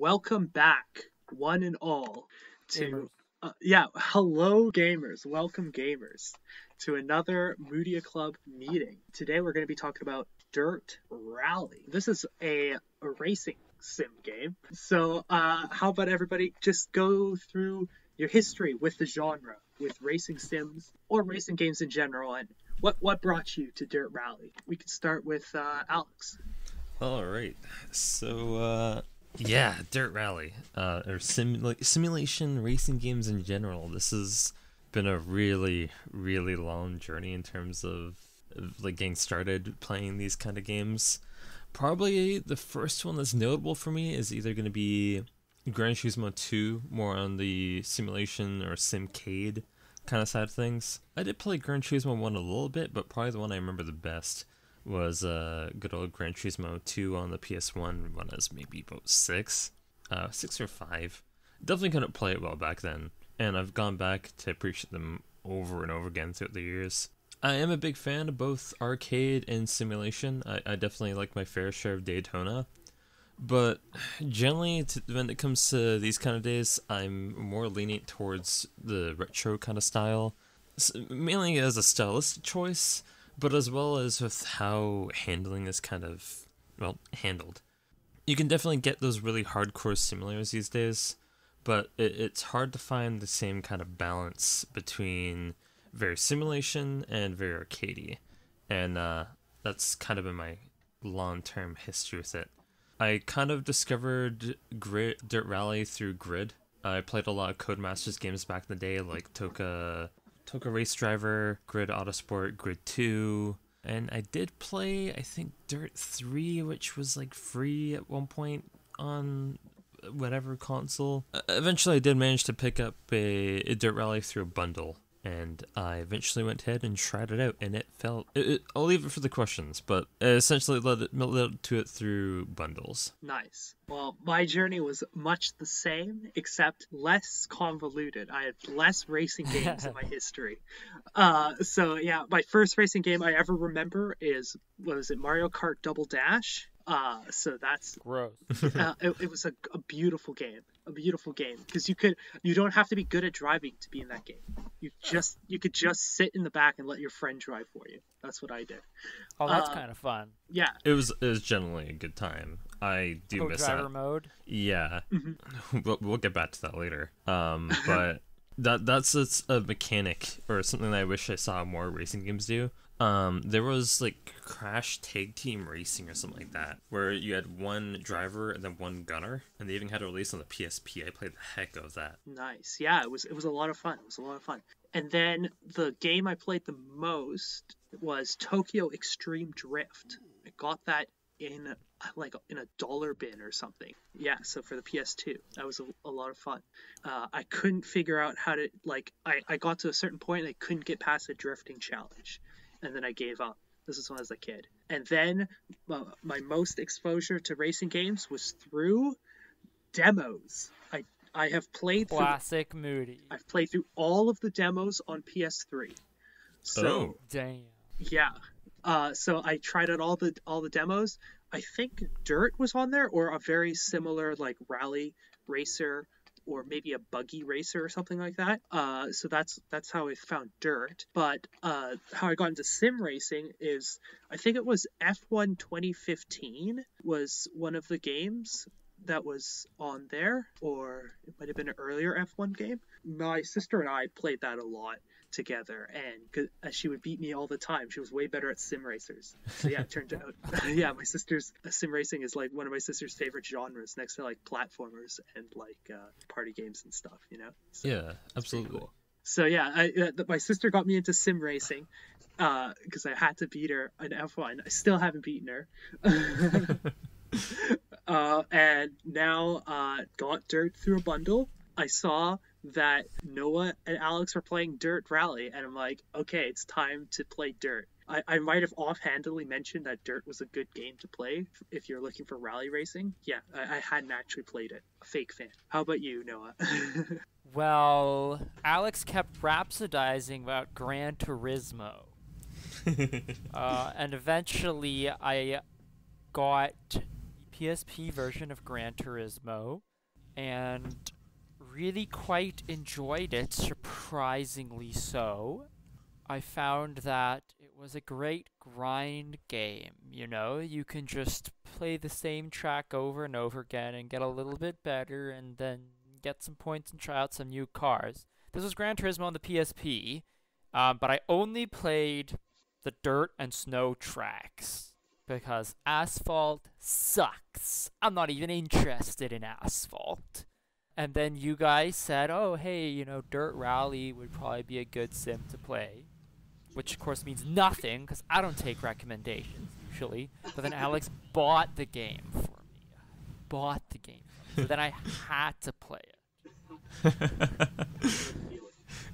welcome back, one and all, Gamers. to hello gamers, welcome gamers to another Moodia Club meeting. Today we're going to be talking about Dirt Rally. This is a racing sim game. So, how about everybody just go through your history with the genre, with racing sims or racing games in general, and what brought you to Dirt Rally? We could start with Alex. All right. So, Dirt Rally, or simulation racing games in general. This has been a really, really long journey in terms of like getting started playing these kind of games. Probably the first one that's notable for me is either going to be Gran Turismo 2, more on the simulation or simcade kind of side of things. I did play Gran Turismo 1 a little bit, but probably the one I remember the best was good old Gran Turismo 2 on the PS1 when I was maybe about 6 or 5. Definitely couldn't play it well back then, and I've gone back to appreciate them over and over again throughout the years. I am a big fan of both arcade and simulation. I definitely like my fair share of Daytona, but generally when it comes to these kind of days, I'm more lenient towards the retro kind of style, mainly as a stylistic choice, but as well as with how handling is kind of, well, handled. You can definitely get those really hardcore simulators these days, but it's hard to find the same kind of balance between very simulation and very arcadey. And that's kind of been my long-term history with it. I kind of discovered Dirt Rally through Grid. I played a lot of Codemasters games back in the day, like Toka Race Driver, Grid Autosport, Grid 2, and I did play, I think, Dirt 3, which was like free at one point on whatever console. Eventually I did manage to pick up a Dirt Rally through a bundle, and I eventually went ahead and tried it out, and I'll leave it for the questions, but I essentially led to it through bundles. Nice. Well, my journey was much the same, except less convoluted. I had less racing games in my history. My first racing game I ever remember is, Mario Kart Double Dash? So that's Gross. it was a beautiful game, because you don't have to be good at driving to be in that game. You could just sit in the back and let your friend drive for you. That's what I did. Oh, that's kind of fun. Yeah, it was generally a good time. I do miss driver that mode. Yeah, we'll get back to that later. But that's a mechanic or something that I wish I saw more racing games do. There was like Crash Tag Team Racing or something like that, where you had one driver and then one gunner, and they even had a release on the PSP. I played the heck of that. Nice. Yeah, it was a lot of fun. And then the game I played the most was Tokyo Extreme Drift. I got that in a dollar bin or something. Yeah, so for the PS2. That was a lot of fun. I couldn't figure out how to, I got to a certain point and I couldn't get past the drifting challenge. And then I gave up. This is when I was a kid. And then my most exposure to racing games was through demos. I have played Classic Moodie. I've played through all of the demos on PS3. So damn. Yeah. So I tried out all the demos. I think Dirt was on there, or a very similar like rally racer, or maybe a buggy racer or something like that. So that's how I found Dirt. But how I got into sim racing is, I think it was F1 2015 was one of the games that was on there, or it might have been an earlier F1 game. My sister and I played that a lot together, and she would beat me all the time. She was way better at sim racers. So yeah, it turned out, my sister's sim racing is like one of my sister's favorite genres, next to like platformers and like party games and stuff, So yeah, absolutely. Cool. So yeah, my sister got me into sim racing because I had to beat her in F1. I still haven't beaten her. And now got Dirt through a bundle. I saw that Noah and Alex were playing Dirt Rally, and I'm like, okay, it's time to play Dirt. I might have offhandedly mentioned that Dirt was a good game to play if you're looking for rally racing. Yeah, I hadn't actually played it. A fake fan. How about you, Noah? Well, Alex kept rhapsodizing about Gran Turismo. And eventually I got PSP version of Gran Turismo, and really quite enjoyed it, surprisingly so. I found that it was a great grind game, you know? You can just play the same track over and over again and get a little bit better and then get some points and try out some new cars. This was Gran Turismo on the PSP, but I only played the dirt and snow tracks because asphalt sucks. I'm not even interested in asphalt. And then you guys said, oh, hey, you know, Dirt Rally would probably be a good sim to play. Which, of course, means nothing, because I don't take recommendations, usually. But then Alex bought the game for me. Bought the game for me. So then I had to play it.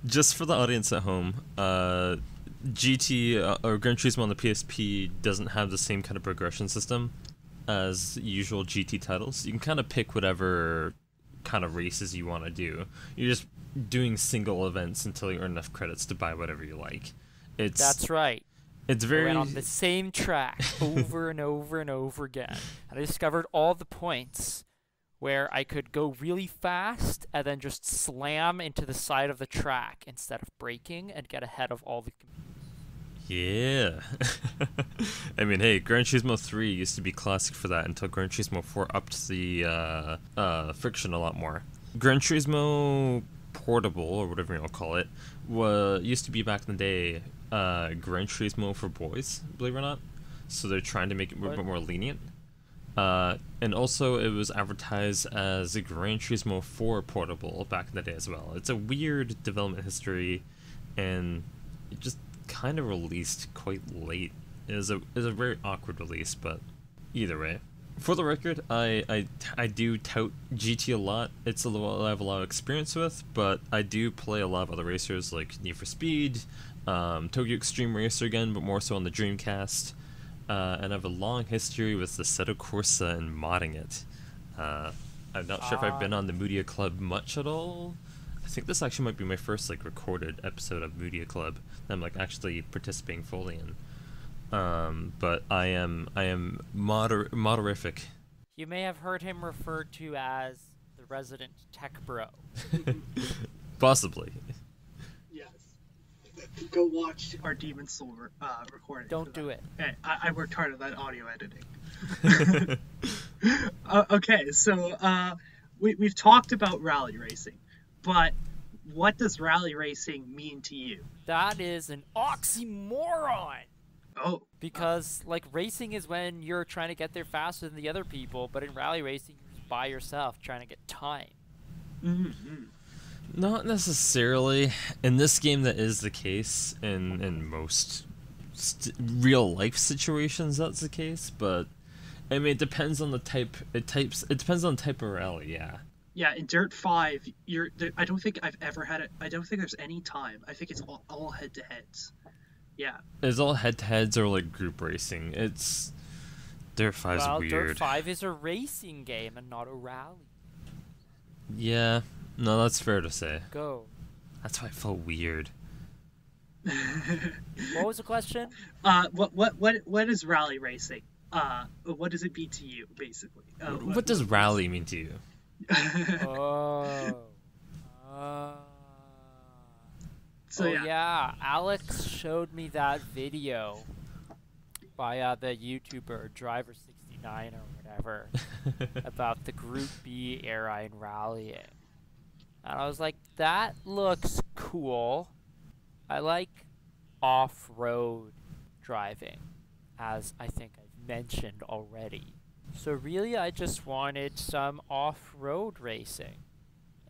Just for the audience at home, GT or Gran Turismo on the PSP doesn't have the same kind of progression system as usual GT titles. You can kind of pick whatever kind of races you want to do. You're just doing single events until you earn enough credits to buy whatever you like. That's right. It's very... I went on the same track over and over and over again. And I discovered all the points where I could go really fast and then just slam into the side of the track instead of braking and get ahead of all the... Yeah. I mean, hey, Gran Turismo 3 used to be classic for that until Gran Turismo 4 upped the friction a lot more. Gran Turismo Portable, or whatever you want to call it, used to be back in the day Gran Turismo for boys, believe it or not. So they're trying to make it a bit more lenient. And also it was advertised as a Gran Turismo 4 Portable back in the day as well. It's a weird development history, and it just kind of released quite late. It is a very awkward release, but either way. For the record, I do tout GT a lot. It's a little I have a lot of experience with, but I do play a lot of other racers like Need for Speed, Tokyo Extreme Racer again, but more so on the Dreamcast. And I have a long history with the Assetto Corsa and modding it. I'm not sure if I've been on the Moodia Club much at all. I think this actually might be my first like recorded episode of Moodia Club that I'm like actually participating fully in. But I am modderific. You may have heard him referred to as the resident tech bro. Possibly. Yes. Go watch our Demon Soul recording. Don't do it. Hey, I worked hard on that audio editing. Okay, so we've talked about rally racing, but what does rally racing mean to you? That is an oxymoron! Oh. Because, like, racing is when you're trying to get there faster than the other people, but in rally racing, you're just by yourself trying to get time. Mm-hmm. Not necessarily. In this game, that is the case. In most real life situations, that's the case. But I mean, it depends on the type. It depends on the type of rally. Yeah. Yeah, in Dirt 5, I don't think I've ever had it. I don't think there's any time. I think it's all head to heads. Yeah. It's all head to heads or like group racing. It's Dirt 5's weird. Dirt 5 is a racing game and not a rally. Yeah. No, that's fair to say. Go. That's why I felt weird. What was the question? What is rally racing? What does it mean to you, basically? What does rally mean to you? So yeah, Alex showed me that video by the YouTuber Driver69 or whatever about the Group B era in rallying. And I was like, that looks cool. I like off-road driving, as I think I've mentioned already. So really, I just wanted some off-road racing.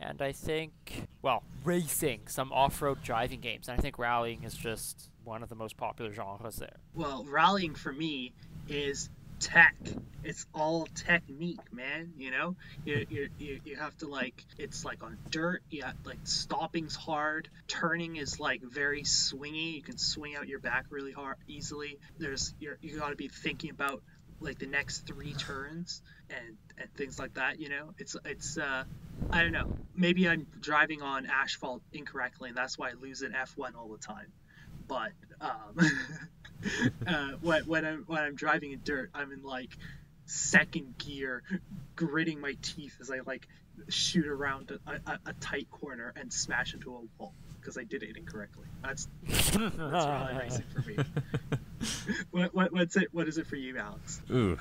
And I think, well, racing, some off-road driving games. And I think rallying is just one of the most popular genres there. Well, rallying for me is tech. It's all technique, man. You know, you have to like. It's like on dirt. Yeah, like stopping's hard. Turning is like very swingy. You can swing out your back really hard easily. You got to be thinking about like the next 3 turns and things like that. You know, it's I don't know. Maybe I'm driving on asphalt incorrectly, and that's why I lose at F1 all the time. But when I'm driving in dirt, I'm in like second gear, gritting my teeth as I like shoot around a tight corner and smash into a wall because I did it incorrectly. That's rally racing for me. What is it for you, Alex? Ooh,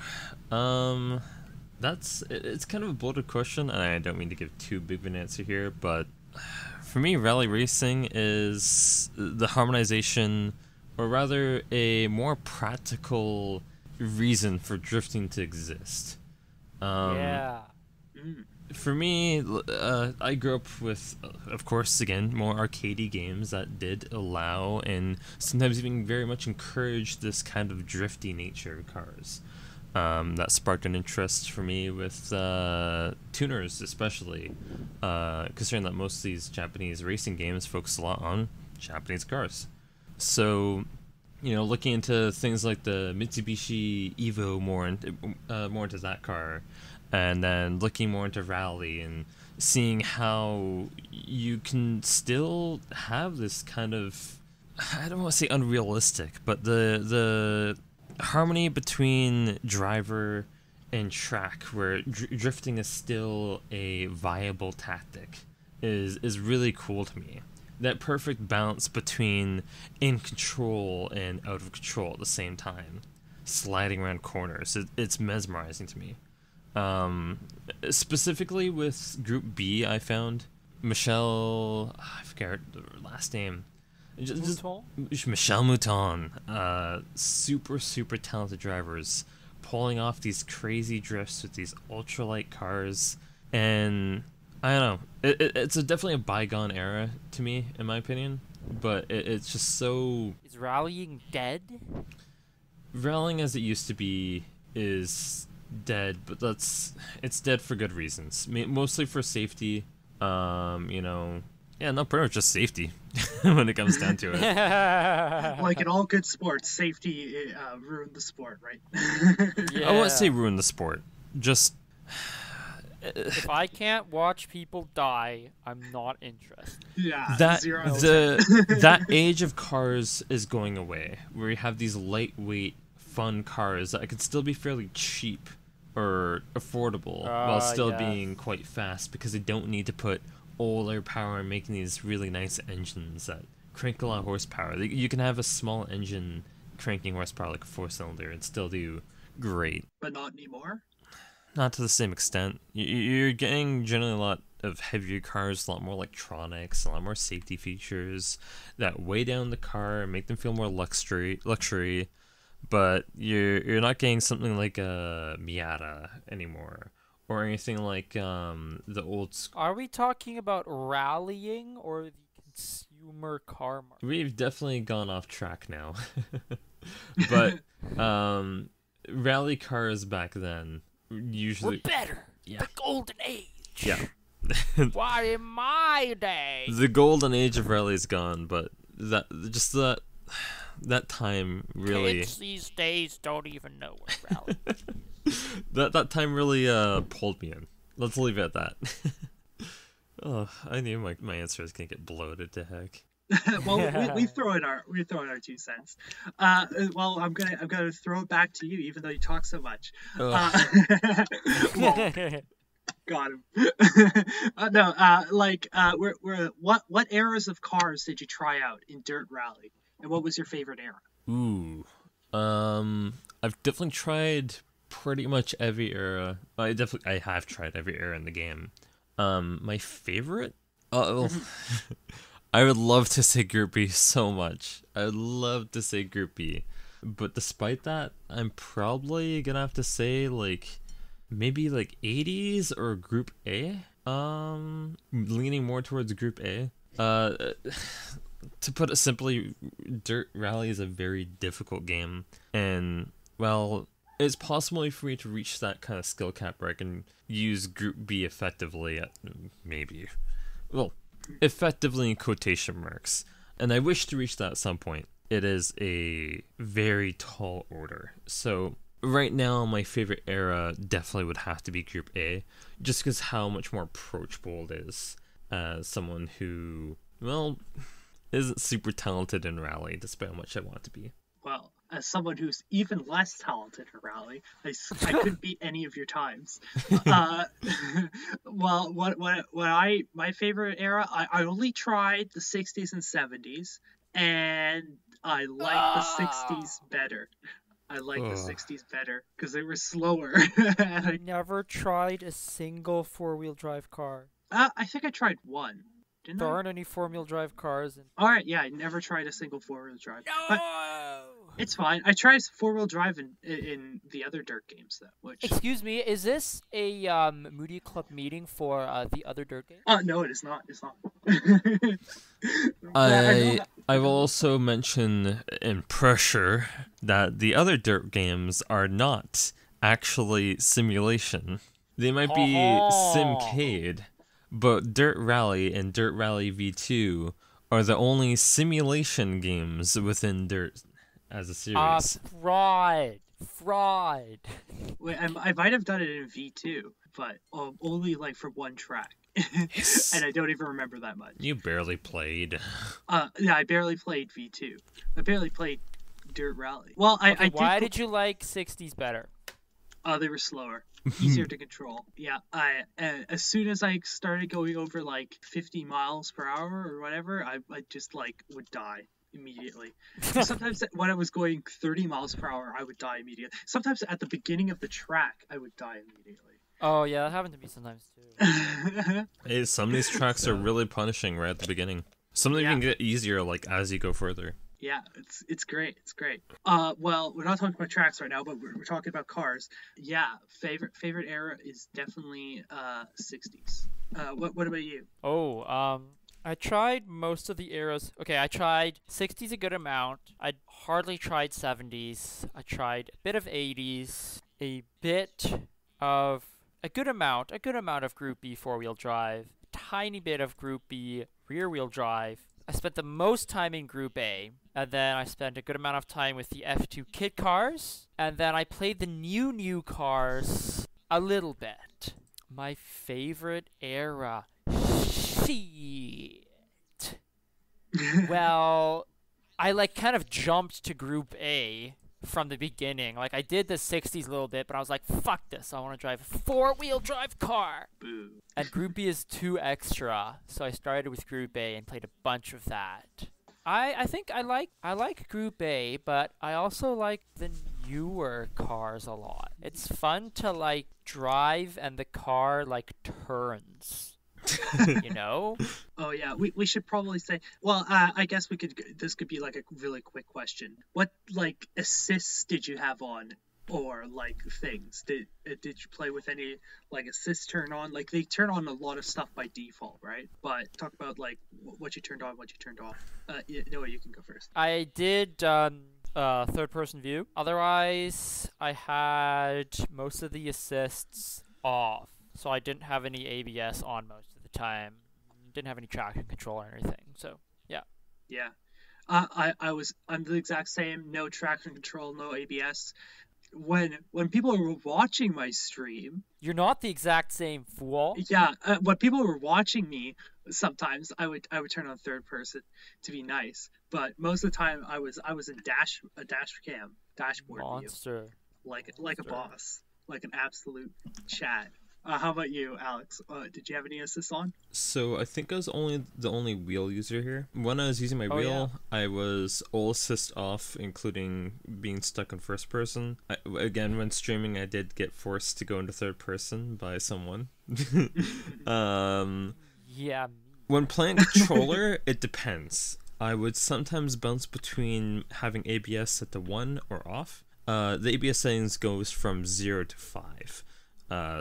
it's kind of a bloated question, and I don't mean to give too big of an answer here, but for me, rally racing is the harmonization, or rather, a more practical reason for drifting to exist. Yeah. For me, I grew up with, of course, again, more arcadey games that did allow and sometimes even very much encourage this kind of drifty nature of cars. That sparked an interest for me with tuners, especially, considering that most of these Japanese racing games focus a lot on Japanese cars. So, looking into things like the Mitsubishi Evo more into that car, and then looking more into rally and seeing how you can still have this kind of, I don't want to say unrealistic, but the harmony between driver and track, where drifting is still a viable tactic, is really cool to me. That perfect balance between in control and out of control at the same time, sliding around corners, it's mesmerizing to me. Specifically with Group B, I found Michelle, I forget her last name. Michelle Mouton. Super talented drivers, pulling off these crazy drifts with these ultralight cars, and I don't know. It's definitely a bygone era to me, in my opinion. But it's just so. Is rallying dead? Rallying as it used to be is dead, but it's dead for good reasons. Mostly for safety. Yeah, no, pretty much just safety when it comes down to it. Like in all good sports, safety ruined the sport, right? Yeah. I won't say ruin the sport. Just if I can't watch people die, I'm not interested. Yeah, that age of cars is going away, where you have these lightweight, fun cars that could still be fairly cheap or affordable while still being quite fast, because they don't need to put all their power in making these really nice engines that crank a lot of horsepower. You can have a small engine cranking horsepower like a 4-cylinder and still do great. But not anymore? Not to the same extent. You're getting generally a lot of heavier cars, a lot more electronics, a lot more safety features that weigh down the car and make them feel more luxury. But you're not getting something like a Miata anymore, or anything like the old. Are we talking about rallying or the consumer car market? We've definitely gone off track now. But rally cars back then usually were better. Yeah. The golden age. Yeah. Why in my day? The golden age of rally is gone, but that time really. Kids these days don't even know what rally is. that time really pulled me in. Let's leave it at that. Oh, I knew my answer was gonna get bloated to heck. Well, we throw in our 2 cents. Well, I'm gonna throw it back to you, even though you talk so much. Well, got him. What eras of cars did you try out in Dirt Rally, and what was your favorite era? Ooh, I've definitely tried pretty much every era. I have tried every era in the game. My favorite? I would love to say Group B so much. I would love to say Group B. But despite that, I'm probably gonna have to say maybe 80s or Group A. Leaning more towards Group A. To put it simply, Dirt Rally is a very difficult game, and well, it's possible for me to reach that kind of skill cap where I can use Group B effectively effectively in quotation marks, and I wish to reach that at some point. It is a very tall order, so right now my favorite era definitely would have to be Group A, just because how much more approachable it is as someone who, well, isn't super talented in rally despite how much I want to be. Well, as someone who's even less talented in rally, I couldn't beat any of your times. Uh, well, my favorite era, I only tried the 60s and 70s, and I like the 60s better. I like the Ugh. 60s better because they were slower. I never tried a single four-wheel drive car. I think I tried one. Didn't There I? aren't any four-wheel drive cars. All right, yeah, I never tried a single four-wheel drive. But No! it's fine. I tried four-wheel drive in the other dirt games though, which Excuse me, is this a Moodie Club meeting for the other dirt game? no, it is not. It's not. I will also mention in pressure that the other dirt games are not actually simulation. They might be Simcade, but Dirt Rally and Dirt Rally V2 are the only simulation games within Dirt as a series. Fraud. Wait, I might have done it in V2, but only like for one track, and I don't even remember that much. You barely played. Yeah, I barely played V2. I barely played Dirt Rally. Well, I Why did you like 60s better? they were slower, easier to control. Yeah, as soon as I started going over like 50 miles per hour or whatever, I just like would die immediately. Sometimes when I was going 30 miles per hour, I would die immediately. Sometimes at the beginning of the track, I would die immediately. Oh yeah, that happened to me sometimes too. Hey, some of these tracks are really punishing right at the beginning. Some of them even get easier like as you go further. Yeah, it's great. It's great. Well, we're not talking about tracks right now, but we're talking about cars. Yeah, favorite era is definitely 60s. What about you? I tried most of the eras. Okay, I tried 60s a good amount. I hardly tried 70s. I tried a bit of 80s, a good amount of Group B four-wheel drive, a tiny bit of Group B rear-wheel drive. I spent the most time in Group A, and then I spent a good amount of time with the F2 kit cars, and then I played the new cars a little bit. My favorite era. Shit. Well, I like kind of jumped to Group A from the beginning. Like I did the 60s a little bit, but I was like, fuck this. I want to drive a four-wheel drive car. Boo. And Group B is too extra, so I started with Group A and played a bunch of that. I think I like Group A, but I also like the newer cars a lot. It's fun to like drive and the car like turns. You know? Oh yeah, we should probably say. Well, I guess we could. This could be like a really quick question. What like assists did you have on, or like things? Did you play with any like assists turn on? Like they turn on a lot of stuff by default, right? But talk about like what you turned on, what you turned off. Noah, you can go first. I did third-person view. Otherwise, I had most of the assists off. So I didn't have any ABS on most of the time. Didn't have any traction control or anything. So yeah. Yeah. I'm the exact same. No traction control, no ABS. When people were watching my stream, You're not the exact same, fool. yeah, when people were watching me, sometimes I would turn on third person to be nice, but most of the time I was in dashboard view, Monster. like a boss, like an absolute Chad. How about you, Alex? Did you have any assists on? So I think I was the only wheel user here. When I was using my wheel, I was all assist off, including being stuck in first person. Again, when streaming, I did get forced to go into third person by someone. Yeah. When playing controller, it depends. I would sometimes bounce between having ABS set to 1 or off. The ABS settings goes from 0 to 5.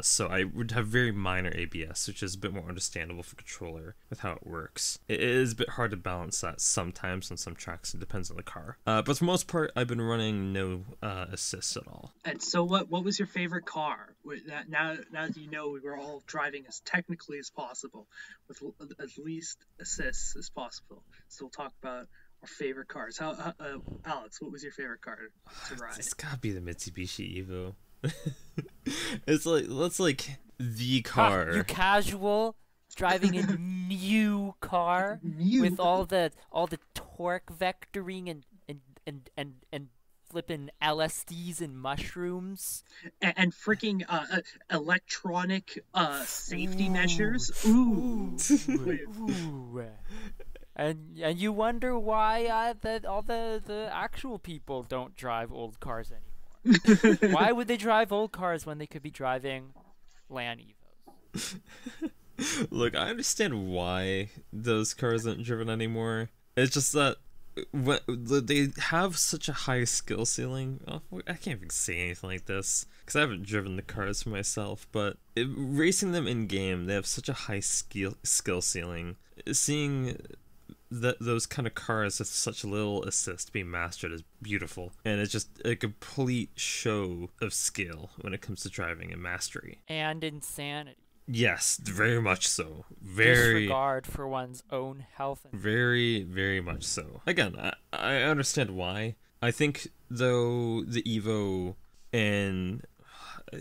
So I would have very minor ABS, which is a bit more understandable for controller with how it works. It is a bit hard to balance that sometimes on some tracks. It depends on the car. But for the most part, I've been running no assists at all. And so, what was your favorite car? Now that you know we were all driving as technically as possible, with as least assists as possible. So we'll talk about our favorite cars. Alex, what was your favorite car to ride? It's gotta be the Mitsubishi Evo. That's like the car. You casual driving a new car New. with all the torque vectoring and flippin' LSDs and mushrooms. And freaking electronic safety Ooh. measures. Ooh. Ooh. And you wonder why all the actual people don't drive old cars anymore. Why would they drive old cars when they could be driving Land Evos? Look, I understand why those cars aren't driven anymore. It's just that they have such a high skill ceiling. Oh, I can't even say anything like this because I haven't driven the cars for myself, but racing them in game, they have such a high skill ceiling. Seeing those kind of cars with such little assist being mastered is beautiful, and it's just a complete show of skill when it comes to driving and mastery And insanity. Yes, very much so. Very disregard for one's own health. Very, very much so. Again, I understand why. I think, though, the Evo and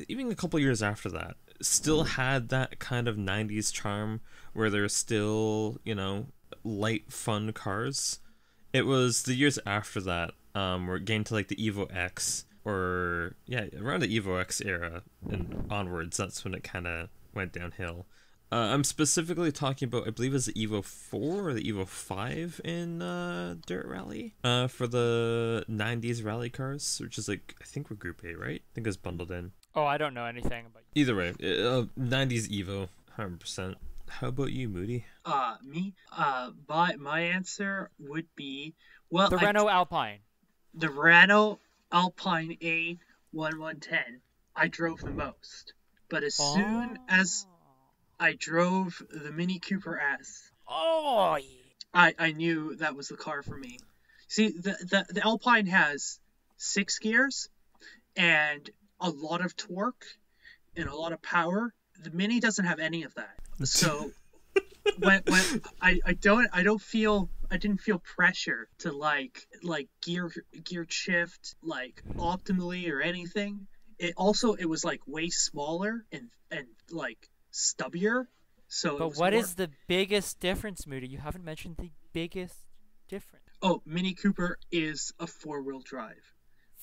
even a couple years after that still had that kind of 90s charm where there's still, light, fun cars. It was the years after that, where getting to like the Evo X, or around the Evo X era and onwards, that's when it kind of went downhill. I'm specifically talking about, I believe it's the Evo 4 or the Evo 5 in Dirt Rally for the 90s rally cars, which is like, I think we're Group A, right? I think it's bundled in. Oh, I don't know anything about Either way, 90s Evo, 100%. How about you, Moody? Me? My answer would be, well, the Renault Alpine. The Renault Alpine A1110 I drove the most. But as soon as I drove the Mini Cooper S, I knew that was the car for me. See, the Alpine has 6 gears and a lot of torque and a lot of power. The Mini doesn't have any of that. So when I didn't feel pressure to like gear shift like optimally or anything. It was like way smaller and like stubbier. So but what is the biggest difference, Moody? You haven't mentioned the biggest difference. Oh, Mini Cooper is a 4-wheel drive.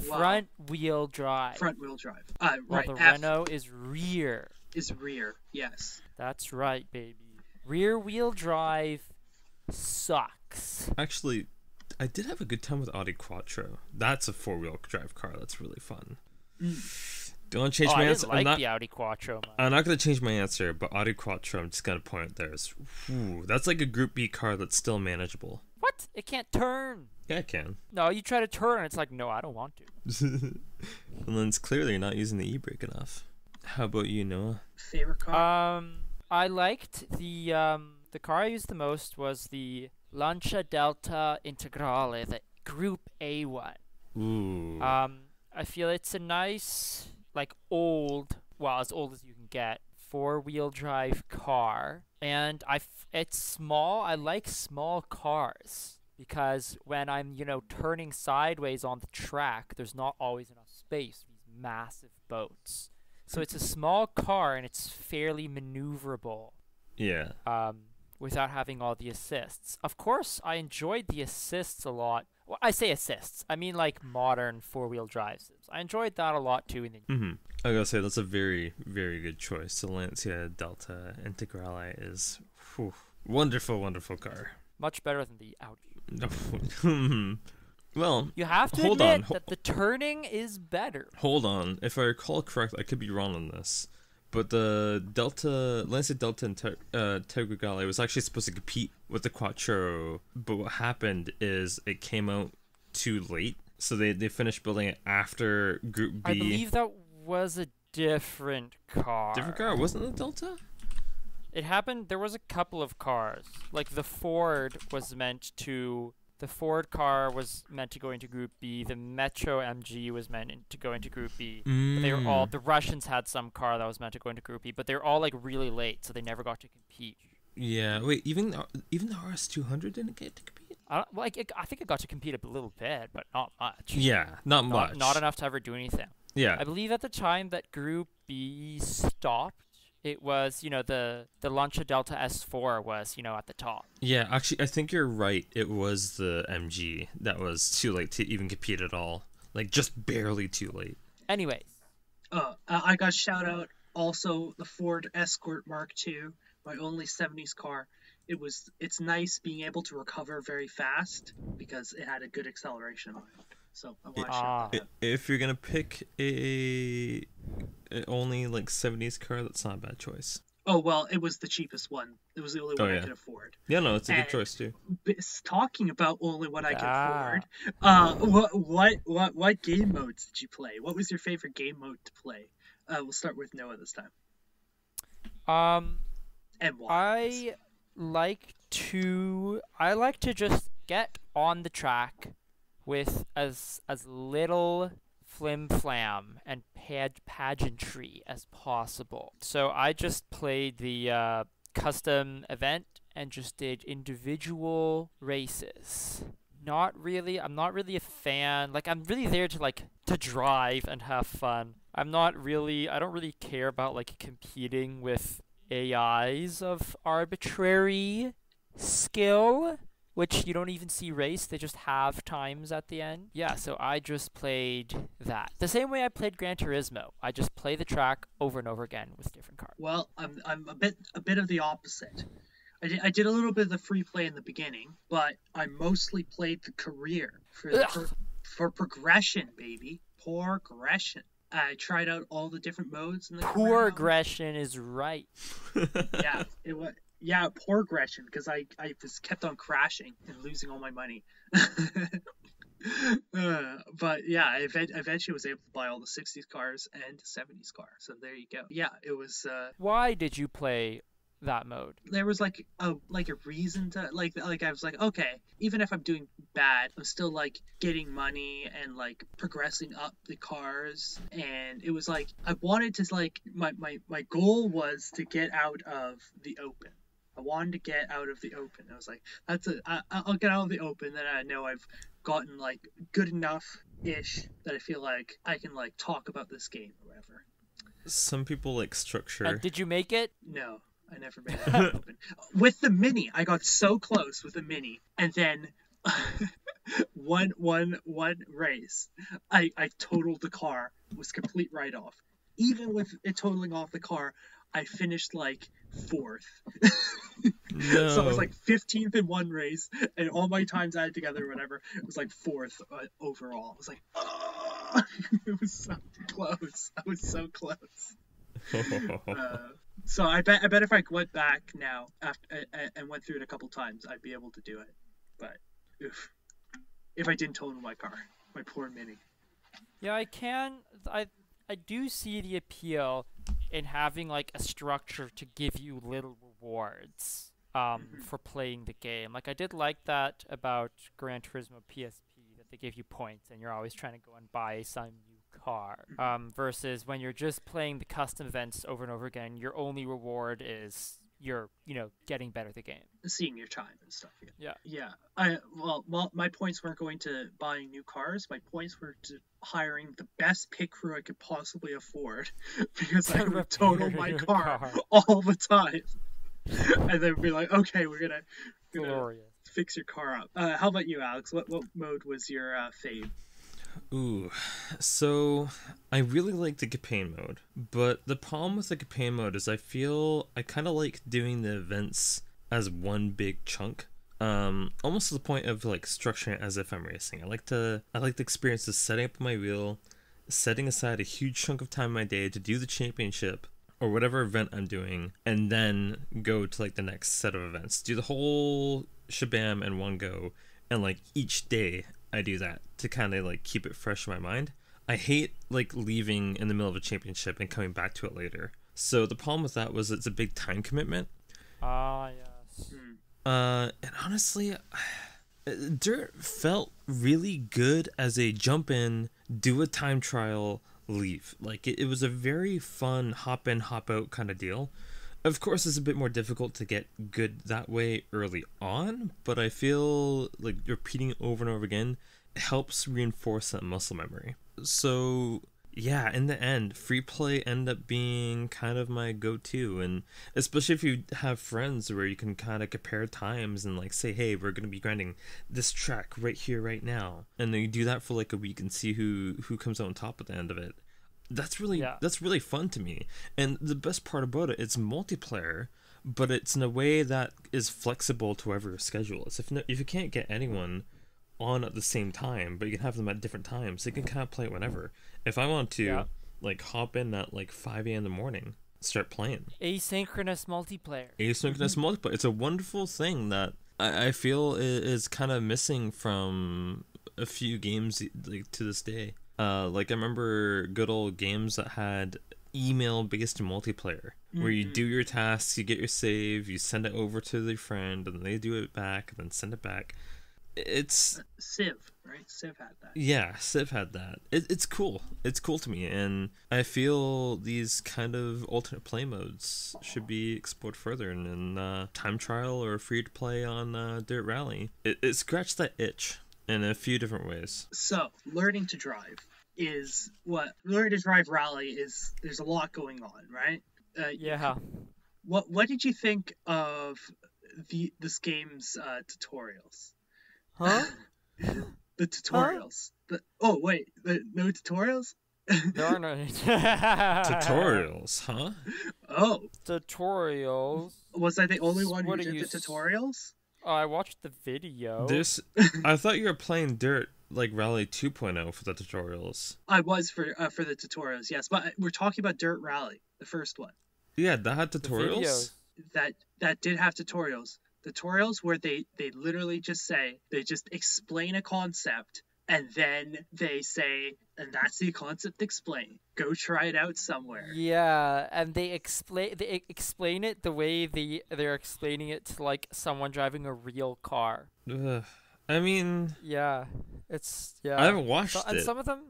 Front wheel drive. Front wheel drive. Well, right. The Renault is rear. Is rear, yes. That's right, baby. Rear wheel drive sucks. Actually, I did have a good time with Audi Quattro. That's a 4-wheel drive car. That's really fun. Don't change my answer. I like the Audi Quattro. I'm not going to change my answer, but Audi Quattro, I'm just going to point out there is, that's like a Group B car that's still manageable. What? It can't turn. Yeah, it can. No, you try to turn, it's like, no, I don't want to. And then it's clearly you're not using the e-brake enough. How about you, Noah? Favorite car? I liked the car I used the most was the Lancia Delta Integrale, the Group A one. Ooh. I feel it's a nice, like as old as you can get, 4-wheel drive car. And it's small. I like small cars because when I'm, turning sideways on the track, there's not always enough space for these massive boats. So it's a small car and it's fairly maneuverable. Yeah. Without having all the assists. Of course, I enjoyed the assists a lot. Well, I say assists. I mean like modern 4-wheel drive sims. I enjoyed that a lot too. I gotta say, that's a very, very good choice. The Lancia Delta Integrale is wonderful, wonderful car. Much better than the Audi. Well, you have to admit that the turning is better. Hold on. If I recall correctly, I could be wrong on this, but the Lancia Delta Integrale was actually supposed to compete with the Quattro, but what happened is it came out too late, so they finished building it after Group B. I believe that was a different car. Different car? Wasn't it the Delta? It happened, there was a couple of cars. Like the Ford car was meant to go into Group B. The Metro MG was meant to go into Group B. But they were all, the Russians had some car that was meant to go into Group B, but they were all like really late, so they never got to compete. Yeah, wait, even the RS200 didn't get to compete? I think it got to compete a little bit, but not much. Yeah, not much. Not enough to ever do anything. Yeah. I believe at the time that Group B stopped, it was, the Lancia Delta S4 was, at the top. Yeah, actually, I think you're right. It was the MG that was too late to even compete at all. like just barely too late. Anyways, I got shout out also the Ford Escort Mark II, my only 70s car. It's nice being able to recover very fast because it had a good acceleration on it. So I want to shout that out. If you're gonna pick a only like 70s car, that's not a bad choice. Oh well, it was the cheapest one. It was the only one I could afford. Yeah, no, it's a And good choice too. talking about only what I could afford, what game modes did you play? What was your favorite game mode to play? We'll start with Noah this time. And why? I like to just get on the track with as little flim flam and pageantry as possible. So I just played the custom event and just did individual races. I'm not really a fan. Like, I'm really there to drive and have fun. I don't really care about like competing with AIs of arbitrary skill, which you don't even see race, they just have times at the end. Yeah, so I just played that. The same way I played Gran Turismo. I just play the track over and over again with different cars. Well, I'm a bit of the opposite. I did a little bit of the free play in the beginning, but I mostly played the career for progression, baby. Progression. I tried out all the different modes in the poor aggression is right. Yeah, it was. Yeah, poor aggression, because I just kept on crashing and losing all my money. But yeah, I eventually was able to buy all the 60s cars and 70s cars. So there you go. Yeah, it was. Why did you play that mode? There was like a reason to like I was like, okay, even if I'm doing bad, I'm still like getting money and like progressing up the cars. And it was like I wanted to like my goal was to get out of the open. I wanted to get out of the open. I was like, I'll get out of the open. Then I know I've gotten like good enough-ish that I feel like I can like talk about this game or whatever. Some people like structure. Did you make it? No, I never made it open. With the Mini, I got so close with the Mini, and then one race, I totaled the car. It was complete write-off. Even with it totaling off the car, I finished like 4th. No. So I was like 15th in one race, and all my times added together or whatever, it was like 4th overall. I was like, oh! It was so close. I was so close. So I bet if I went back now after and went through it a couple times, I'd be able to do it. But if I didn't total my car, my poor Mini. Yeah, I do see the appeal in having like a structure to give you little rewards for playing the game. Like I did like that about Gran Turismo PSP, that they give you points and you're always trying to go and buy some new car. Versus when you're just playing the custom events over and over again, your only reward is you're getting better at the game, seeing your time and stuff. Yeah. Well, my points weren't going to buying new cars. My points were to hiring the best pit crew I could possibly afford, because I would total my car all the time, and then be like, okay, we're gonna fix your car up. How about you, Alex? What mode was your fave? Ooh, so I really like the campaign mode, but the problem with the campaign mode is I feel I kind of like doing the events as one big chunk, almost to the point of like structuring it as if I'm racing. I like the experience of setting up my wheel, setting aside a huge chunk of time in my day to do the championship or whatever event I'm doing, and then go to like the next set of events, do the whole shabam in one go, and like each day I do that to kind of like keep it fresh in my mind. I hate like leaving in the middle of a championship and coming back to it later. So the problem with that was it's a big time commitment. Yes. And honestly, Dirt felt really good as a jump in, do a time trial, leave. Like it was a very fun hop in, hop out kind of deal. Of course, it's a bit more difficult to get good that way early on, but I feel like repeating it over and over again helps reinforce that muscle memory. So yeah, in the end, free play end up being kind of my go-to, and especially if you have friends where you can kind of compare times and like say, hey, we're gonna be grinding this track right here, right now, and then you do that for like a week and see who comes out on top at the end of it. Yeah. That's really fun to me, and the best part about it, it's multiplayer, but it's in a way that is flexible to whatever your schedule is. If you can't get anyone on at the same time, but you can have them at different times, they can kind of play it whenever. If I want to, Yeah. like, hop in at like 5 a.m. in the morning, start playing. Asynchronous multiplayer. Asynchronous multiplayer. It's a wonderful thing that I feel is kind of missing from a few games like to this day. Like I remember good old games that had email-based multiplayer, where you do your tasks, you get your save, you send it over to your friend, and they do it back, and then send it back. It's Civ, right? Civ had that. yeah, Civ had that. It's cool. It's cool to me, and I feel these kind of alternate play modes should be explored further in time trial or free to play on Dirt Rally. It scratched that itch in a few different ways. So, learning to drive is what learning to drive rally is. There's a lot going on, right? Yeah. What did you think of this game's tutorials? Huh? The tutorials. Oh wait, no tutorials? There are no Tutorials, huh? Oh, tutorials. was I the only one who What are did you the tutorials? Oh, I watched the video. I thought you were playing Dirt like Rally 2.0 for the tutorials. I was for the tutorials, yes, but we're talking about Dirt Rally, the first one. Yeah, that had The tutorials. videos. That did have tutorials. Tutorials where they literally just explain a concept, and then they say, and that's the concept explained. Go try it out somewhere. Yeah, and they explain it the way they're explaining it to like someone driving a real car. Ugh. I mean, Yeah, it's I haven't watched So, and it, some of them,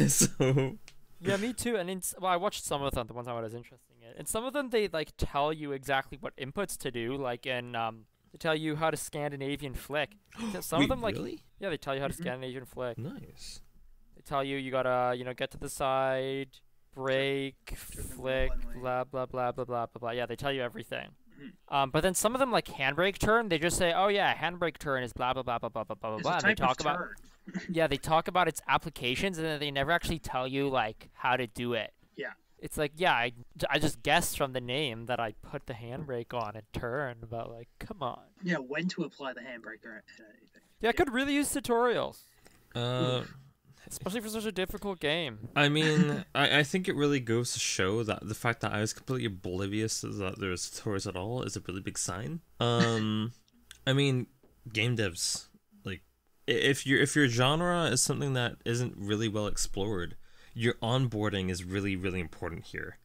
so yeah, me too. And well, I watched some of them the one time I was interested in it, and some of them they like tell you exactly what inputs to do, like in they tell you how to Scandinavian flick. Some Wait, of them like really? yeah, they tell you how to Mhm. Scandinavian flick. Nice. They tell you gotta get to the side, brake, Turn the flick, one way. blah blah blah blah blah blah blah. Yeah, they tell you everything. Mhm. But then some of them like handbrake turn, they just say, oh yeah, handbrake turn is blah blah blah blah blah blah blah It's blah. a And they type talk of about turn. yeah, they talk about its applications, and then they never actually tell you like how to do it. Yeah. It's like, yeah, I just guessed from the name that I put the handbrake on and turn, but like, come on. Yeah, when to apply the handbrake or anything. Yeah, I could really use tutorials, Uh, especially for such a difficult game. I mean, I think it really goes to show that the fact that I was completely oblivious that there's tutorials at all is a really big sign. I mean, game devs, like, if your genre is something that isn't really well explored, your onboarding is really, really important here.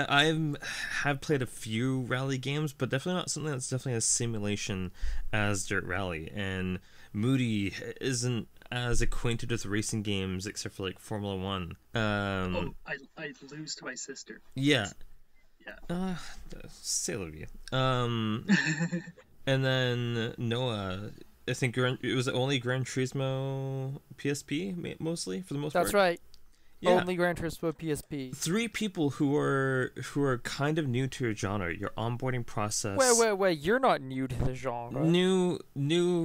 I have played a few rally games, but definitely not something that's definitely a simulation as Dirt Rally. And Moodie isn't as acquainted with racing games except for like Formula One. Oh, I lose to my sister. Yeah. Yeah. C'est la vie. And then Noah, I think it was only Gran Turismo PSP mostly for the most part. That's right. Yeah. Only Gran Turismo PSP. 3 people who are kind of new to your genre, your onboarding process. Wait! You're not new to the genre. New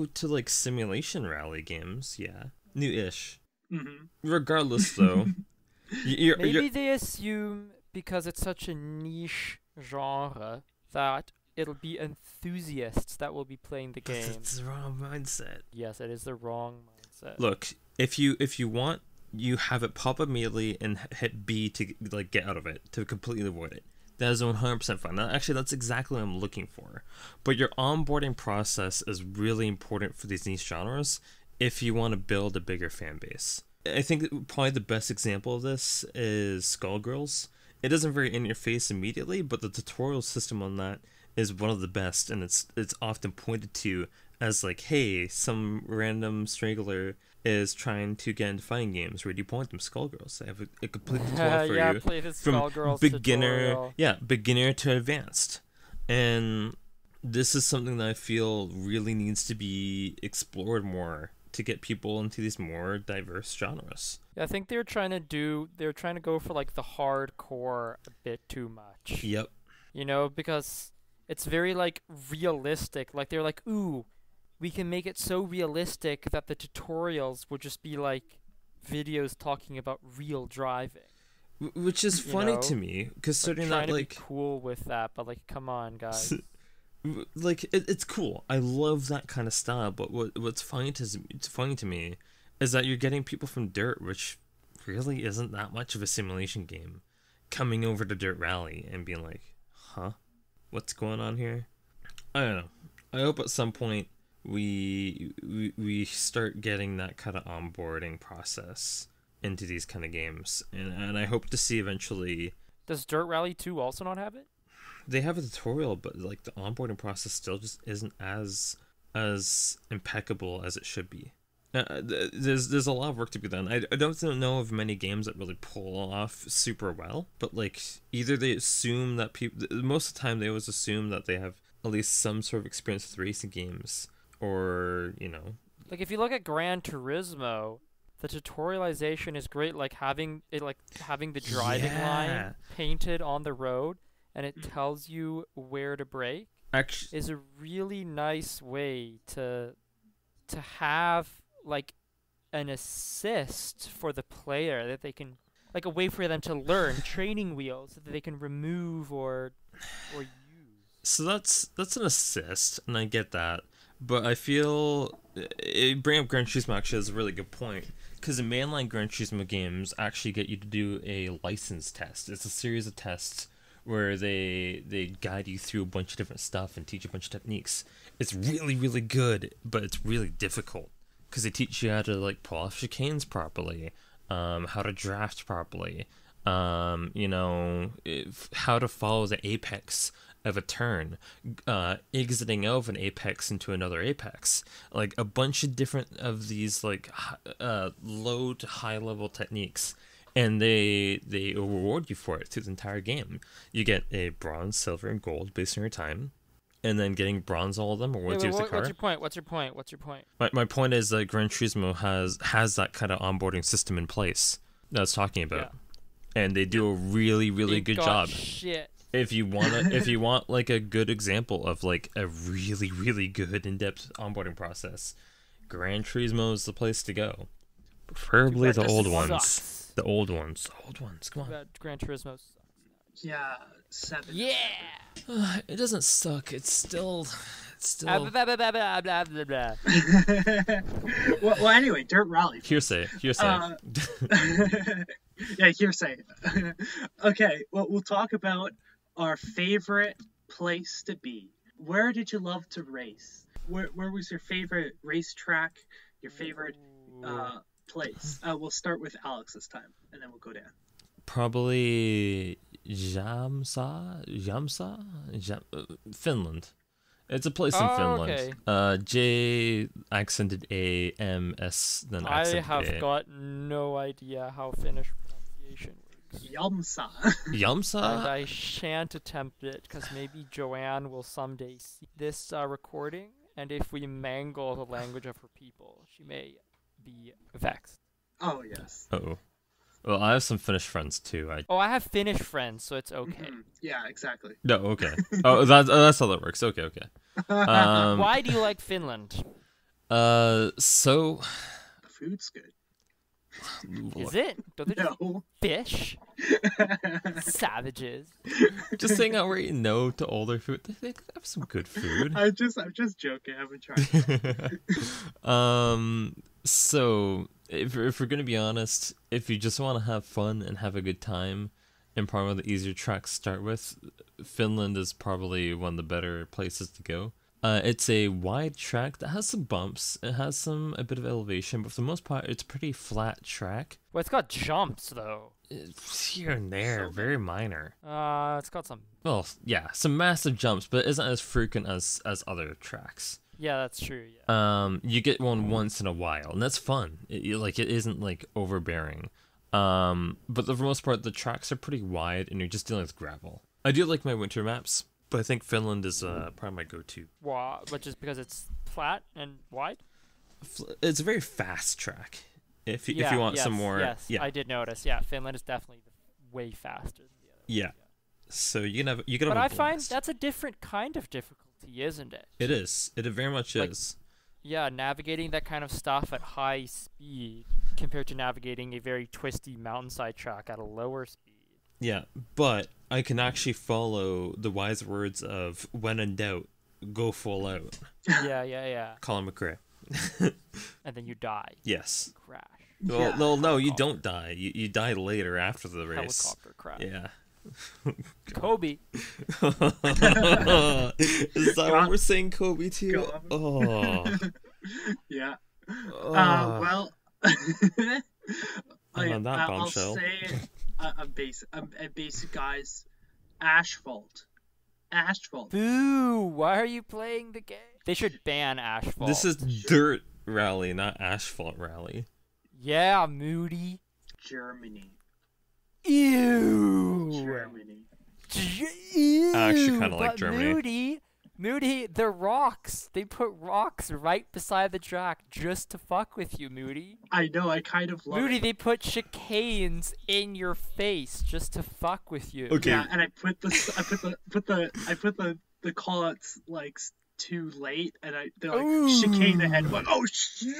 to like simulation rally games, yeah, new-ish. Mm-hmm. Regardless, though, Maybe they assume because it's such a niche genre that it'll be enthusiasts that will be playing the game. That's the wrong mindset. Yes, it is the wrong mindset. Look, if you want, you have it pop up immediately and hit B to like get out of it, to completely avoid it. That is 100% fine. Actually, that's exactly what I'm looking for. But your onboarding process is really important for these niche genres if you want to build a bigger fan base. I think probably the best example of this is Skullgirls. It isn't very in your face immediately, but the tutorial system on that is one of the best, and it's often pointed to as like, hey, some random straggler is trying to get into fighting games. Where do you point them? Skullgirls. They have a complete tutorial for yeah, you play the from Skullgirls beginner, tutorial. beginner to advanced. And this is something that I feel really needs to be explored more to get people into these more diverse genres. Yeah, I think they're trying to go for like the hardcore a bit too much. Yep. You know, because it's very like realistic. Like they're like, ooh, we can make it so realistic that the tutorials will just be like videos talking about real driving. Which is funny to me, considering trying that to like be cool with that, but like, come on, guys. like it's cool. I love that kind of style. But what's funny to me is that you're getting people from Dirt, which really isn't that much of a simulation game, coming over to Dirt Rally and being like, huh, what's going on here? I don't know. I hope at some point we start getting that kind of onboarding process into these kind of games, and I hope to see eventually. Does Dirt Rally 2 also not have it? They have a tutorial, but like the onboarding process still just isn't as impeccable as it should be. There's a lot of work to be done. I don't know of many games that really pull off super well, but like either they assume that people, most of the time they always assume that they have at least some sort of experience with racing games, or you know, like if you look at Gran Turismo, the tutorialization is great, like having the driving line painted on the road, and it tells you where to brake. Actually, is a really nice way to have like an assist for the player, that they can, like a way for them to learn training wheels that they can remove or use. So that's an assist, and I get that, but I feel bringing up Gran Turismo actually is a really good point, because the mainline Gran Turismo games actually get you to do a license test. It's a series of tests where they guide you through a bunch of different stuff and teach a bunch of techniques. It's really, really good, but it's really difficult, because they teach you how to like pull off chicanes properly, how to draft properly, you know, how to follow the apex of a turn, exiting out of an apex into another apex, like a bunch of different of these like low to high level techniques, and they reward you for it through the entire game. You get a bronze, silver, and gold based on your time, and then getting bronze all of them awards you with the car. What's your point? My point is that Gran Turismo has that kind of onboarding system in place that I was talking about, and they do a really, really good job. Shit. If you want like a good example of like a really, really good in-depth onboarding process, Gran Turismo is the place to go. Preferably the old ones. The old ones. Come on. Gran Turismo sucks. Yeah, 7. Yeah. It doesn't suck. It's still. Blah, blah, blah, blah, blah, blah, blah. well, anyway, Dirt Rally. Hearsay. Yeah, hearsay. Okay, well, we'll talk about our favorite place to be. Where did you love to race? Where was your favorite racetrack? Your favorite place? We'll start with Alex this time, and then we'll go down. Probably Jamsa, Finland. It's a place in Finland. Okay. J accented A, M, S, then accented I have A. got no idea how Finnish pronunciation works. Yamsa. Yamsa? And I shan't attempt it, because maybe Joanne will someday see this recording, and if we mangle the language of her people, she may be vexed. Oh, yes. Uh-oh. Well, I have some Finnish friends, too. I have Finnish friends, so it's okay. Mm-hmm. Yeah, exactly. No, okay. That's how that works. Okay. Why do you like Finland? So... The food's good. Is it? Don't they just No. fish? Savages. Just saying out where you know to older food. They have some good food. I'm just joking. I haven't tried. So if we're gonna be honest, if you just want to have fun and have a good time, and probably the easier tracks to start with, Finland is probably one of the better places to go. It's a wide track that has some bumps. It has a bit of elevation, but for the most part, it's a pretty flat track. Well, it's got jumps though. It's here and there, very minor. It's got some. Well, yeah, some massive jumps, but it isn't as frequent as other tracks. Yeah, that's true. Yeah. You get one once in a while, and that's fun. It isn't like overbearing. But for the most part, the tracks are pretty wide, and you're just dealing with gravel. I do like my winter maps, but I think Finland is probably my go-to. But just because it's flat and wide? It's a very fast track. If you want yes, some more, yes, yeah, I did notice. Yeah, Finland is definitely way faster than the others. yeah. So you can have But a I find blast. that's a different kind of difficulty, isn't it? It is. It very much Like, is. Yeah, navigating that kind of stuff at high speed compared to navigating a very twisty mountainside track at a lower speed. Yeah, but I can actually follow the wise words of "when in doubt, go full out." Yeah. Colin McRae. And then you die. Yes. Crash. Well, no, you Helicopter. don't die. You die later after the race. Helicopter crash. Yeah. Kobe. Is that what we're saying, Kobe too? Go on. Oh. Yeah. Oh. Well, And on that I'll bombshell. say a basic guys, asphalt. Boo! Why are you playing the game? They should ban asphalt. This is dirt rally, not asphalt rally. Yeah, Moody. Germany. Ew. Germany. Ew. I actually kinda like but Germany. Moody, the rocks. They put rocks right beside the track just to fuck with you, Moody. I know. I kind of love Moody, it. they put chicanes in your face just to fuck with you. Okay. Yeah, and I put the call outs like too late, and they're like Ooh. chicane ahead. I'm like, oh shit!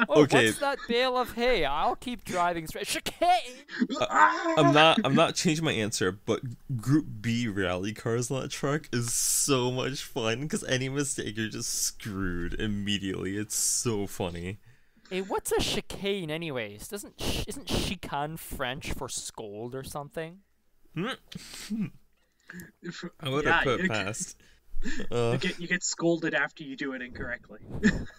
Oh, Okay. what's that bale of hay? I'll keep driving straight. Chicane! I'm not changing my answer, but Group B rally cars on that truck is so much fun because any mistake you're just screwed immediately. It's so funny. Hey, what's a chicane, anyways? Isn't chicane French for scold or something? I would have put you- past. You get scolded after you do it incorrectly.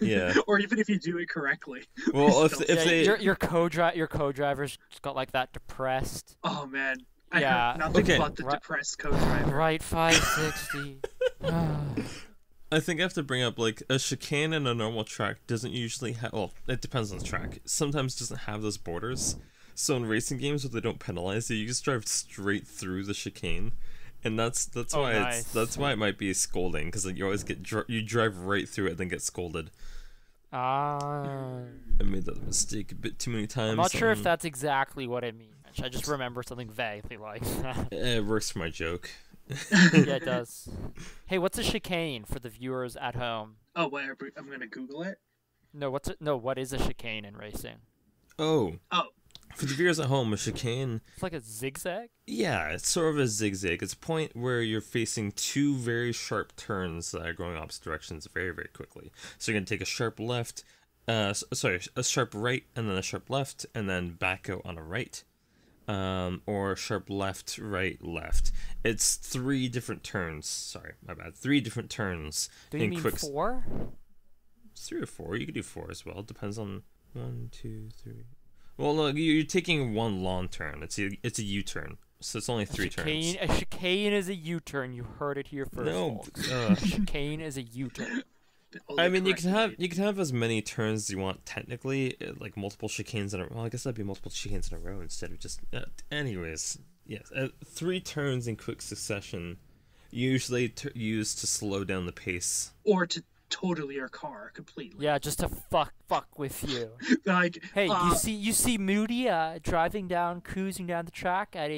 Yeah. Or even if you do it correctly. Well, if Yeah, they your co-driver's got like that depressed Oh man. I Yeah. heard nothing Okay. but the Right. depressed co-driver. right 560. I think I have to bring up like a chicane in a normal track doesn't usually have. Well, it depends on the track. Sometimes doesn't have those borders. So in racing games, where they don't penalize you, you just drive straight through the chicane, and that's Oh, why nice. that's why it might be scolding because you always get you drive right through it and then get scolded. Ah. I made that mistake a bit too many times. I'm not sure if that's exactly what it means. I just remember something vaguely like that. It works for my joke. Yeah, it does. Hey, what's a chicane for the viewers at home? Oh wait, I'm gonna Google it. No, what is a chicane in racing? Oh, Oh, for the viewers at home, a chicane. It's like a zigzag? Yeah, it's sort of a zigzag. It's a point where you're facing two very sharp turns that are going opposite directions very, very quickly. So you're going to take a sharp left, a sharp right, and then a sharp left, and then back out on a right. Or sharp left, right, left. It's 3 different turns. Sorry, my bad. 3 different turns. Do you in mean quick. 4? It's 3 or 4. You could do 4 as well. Depends on 1, 2, 3. Well, no, you're taking one long turn. It's a U-turn, so it's only 3 turns. A chicane is a U-turn. You heard it here first. No, folks. A chicane is a U-turn. I mean, you can have as many turns as you want technically, like multiple chicanes in a. Well, I guess that'd be multiple chicanes in a row instead of just. Anyways, yes, 3 turns in quick succession, usually used to slow down the pace. or to total your car completely. Yeah, just to fuck with you. Like, Hey, you see Moodia cruising down the track at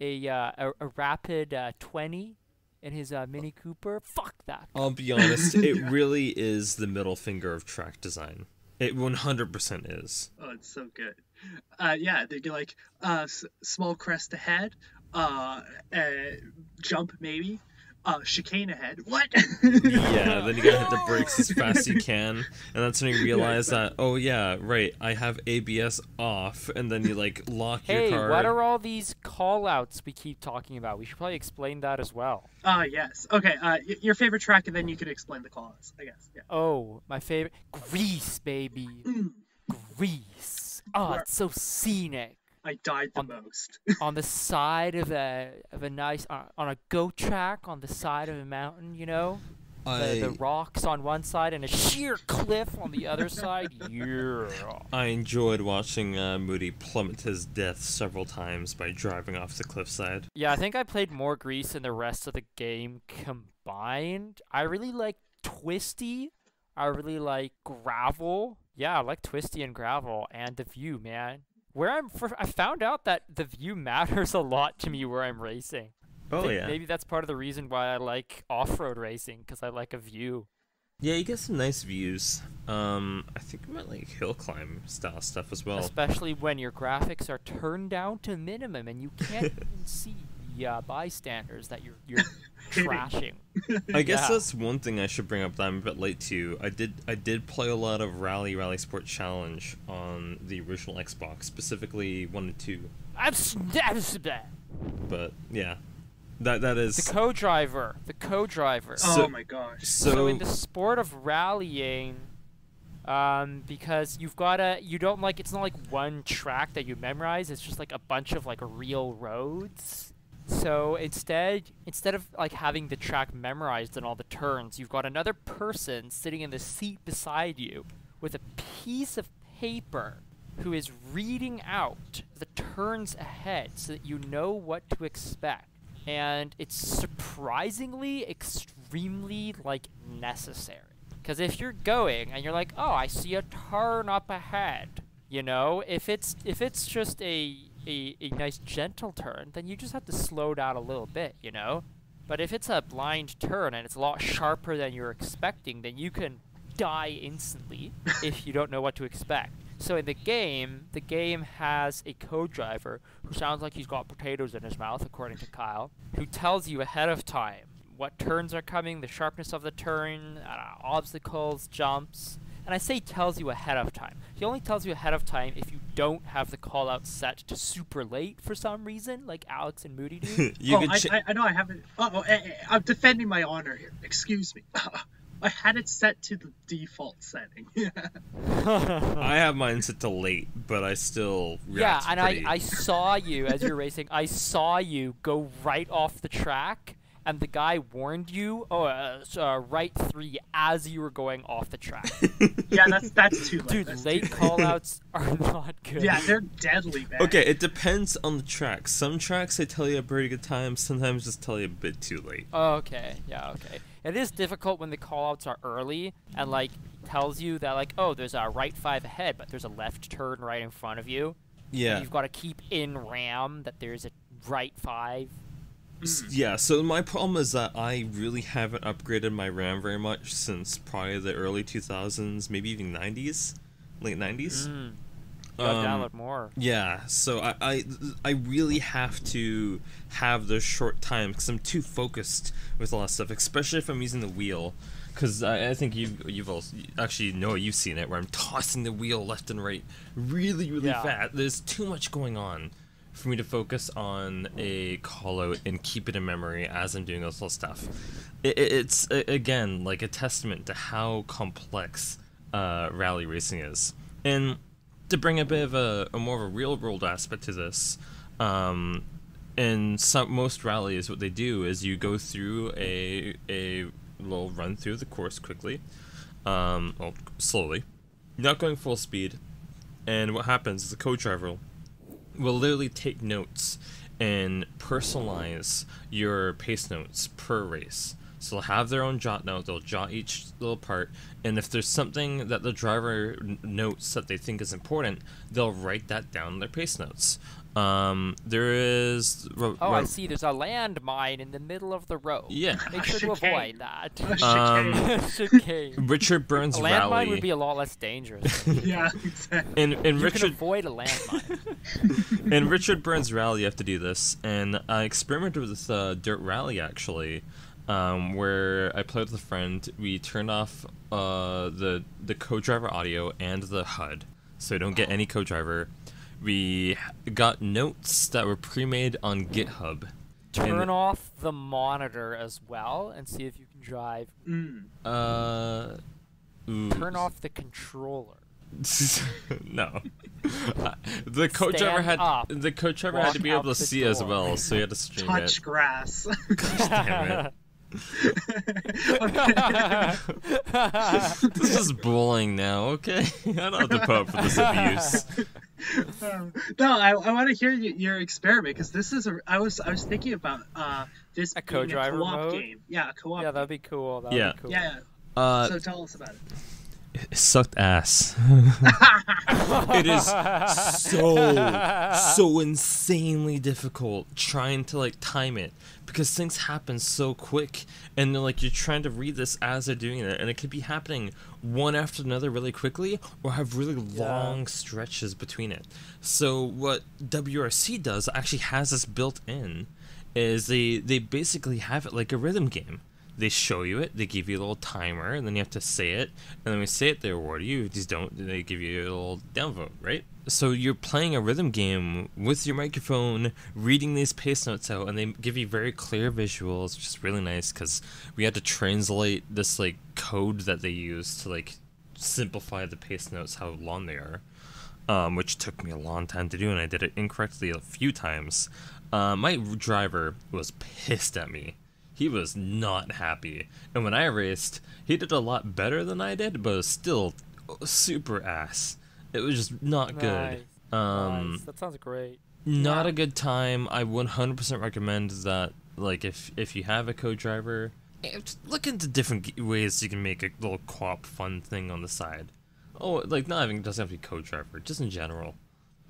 a rapid 20 in his Mini Cooper. Fuck that. I'll be honest, it really is the middle finger of track design. It 100% is. Oh, it's so good. Yeah, they get like small crest ahead, jump maybe, chicane ahead. What? Yeah, then you gotta hit the brakes as fast as you can, and that's when you realize that, oh yeah, right, I have ABS off, and then you like lock Hey, your car. what are all these call-outs we keep talking about? We should probably explain that as well. Yes. Okay. Your favorite track, and then you can explain the cause, I guess. Yeah. Oh, my favorite. Greece, baby. Greece. Oh, it's so scenic. I died the most. On the side of a nice on a goat track on the side of a mountain, you know, the rocks on one side and a sheer cliff on the other side. Yeah. I enjoyed watching Moody plummet to his death several times by driving off the cliffside. Yeah, I think I played more Greece than the rest of the game combined. I really like Twisty. I really like gravel. Yeah, I like twisty and gravel and the view, man. I found out that the view matters a lot to me where I'm racing. I Oh think yeah. maybe that's part of the reason why I like off-road racing, because I like a view. Yeah, you get some nice views. I think I might like hill climb style stuff as well. Especially when your graphics are turned down to minimum and you can't even see the bystanders that you're trashing. I guess Yeah. that's one thing I should bring up that I'm a bit late to. I did play a lot of Rally Sport Challenge on the original Xbox, specifically 1 and 2. But yeah, that is The co-driver. The co-driver. So- Oh my gosh. So in the sport of rallying, because you don't like, it's not like one track that you memorize, it's just like a bunch of like real roads. So instead of like having the track memorized and all the turns, you've got another person sitting in the seat beside you with a piece of paper who is reading out the turns ahead so that you know what to expect. And it's surprisingly extremely like necessary. Because if you're going and you're like, oh, I see a turn up ahead, you know, if it's just a nice gentle turn, then you just have to slow down a little bit, you know. But if it's a blind turn and it's a lot sharper than you're expecting, then you can die instantly if you don't know what to expect. So in the game has a co-driver who sounds like he's got potatoes in his mouth, according to Kyle, who tells you ahead of time what turns are coming, the sharpness of the turn, obstacles, jumps. And I say tells you ahead of time. He only tells you ahead of time if you don't have the call-out set to super late for some reason, like Alex and Moodie do. I know I haven't. I'm defending my honor here. Excuse me. I had it set to the default setting. I have mine set to late, but I still Yeah, react and pretty... I saw you as you're racing. I saw you go right off the track, and the guy warned you, right 3 as you were going off the track. Yeah, that's too late. Dude, That's late too- callouts are not good. Yeah, they're deadly bad. Okay, it depends on the track. Some tracks they tell you a pretty good time, sometimes just tell you a bit too late. Okay, yeah, okay. It is difficult when the callouts are early and like tells you that like, oh, there's a right 5 ahead, but there's a left turn right in front of you. Yeah. And you've got to keep in RAM that there's a right 5. Yeah, so my problem is that I really haven't upgraded my RAM very much since probably the early 2000s, maybe even 90s, late 90s. You gotta download more. Yeah, so I really have to have those short times because I'm too focused with a lot of stuff, especially if I'm using the wheel. Because I think you've also actually you've seen it where I'm tossing the wheel left and right really Yeah. fast. There's too much going on for me to focus on a call out and keep it in memory as I'm doing this little stuff. It's again like a testament to how complex rally racing is. And to bring a bit of a more of a real world aspect to this, in most rallies, what they do is you go through a little run through the course quickly, slowly, not going full speed, and what happens is the co-driver will literally take notes and personalize your pace notes per race. So they'll have their own jot note, they'll jot each little part, and if there's something that the driver notes that they think is important, they'll write that down in their pace notes. There is... I see. There's a landmine in the middle of the road. Yeah. Make sure to Chicane. avoid that. Chicane. Chicane. Richard Burns' A landmine rally... would be a lot less dangerous. Yeah, exactly. And You can Richard... avoid a landmine. In Richard Burns' rally, you have to do this, and I experimented with Dirt Rally, actually, where I played with a friend. We turned off the co-driver audio and the HUD, so you don't get any co-driver. We got notes that were pre-made on GitHub. Turn off the monitor as well and see if you can drive. Turn off the controller. No. The co-driver Stand up. had to Walk be able out to the see as door. well, so you had to stream Touch it. grass. Damn it. This is bullying now, okay? I don't have to put up for this abuse. No, I want to hear your experiment because this is I was thinking about this A being co-driver co-op mode? game. Yeah, a co-op. Yeah, that'd be cool. Yeah. Be cool. Yeah. So tell us about it. It sucked ass. It is so insanely difficult trying to like time it because things happen so quick and they're like you're trying to read this as they're doing it and it could be happening one after another really quickly or have really long stretches between it. So what WRC does actually has this built in is they basically have it like a rhythm game. They show you it, they give you a little timer, and then you have to say it, and then when you say it, they reward you. If you don't, they give you a little downvote, right? So you're playing a rhythm game with your microphone, reading these pace notes out, and they give you very clear visuals, which is really nice, because we had to translate this, like, code that they use to, like, simplify the pace notes, how long they are, which took me a long time to do, and I did it incorrectly a few times. My driver was pissed at me. He was not happy. And when I raced, he did a lot better than I did, but it was still super ass. It was just not good. Nice. That sounds great. Not a good time. I 100% recommend that, like, if you have a co-driver, look into different ways you can make a little co-op fun thing on the side. Oh, like, not even, doesn't have to be co-driver, just in general.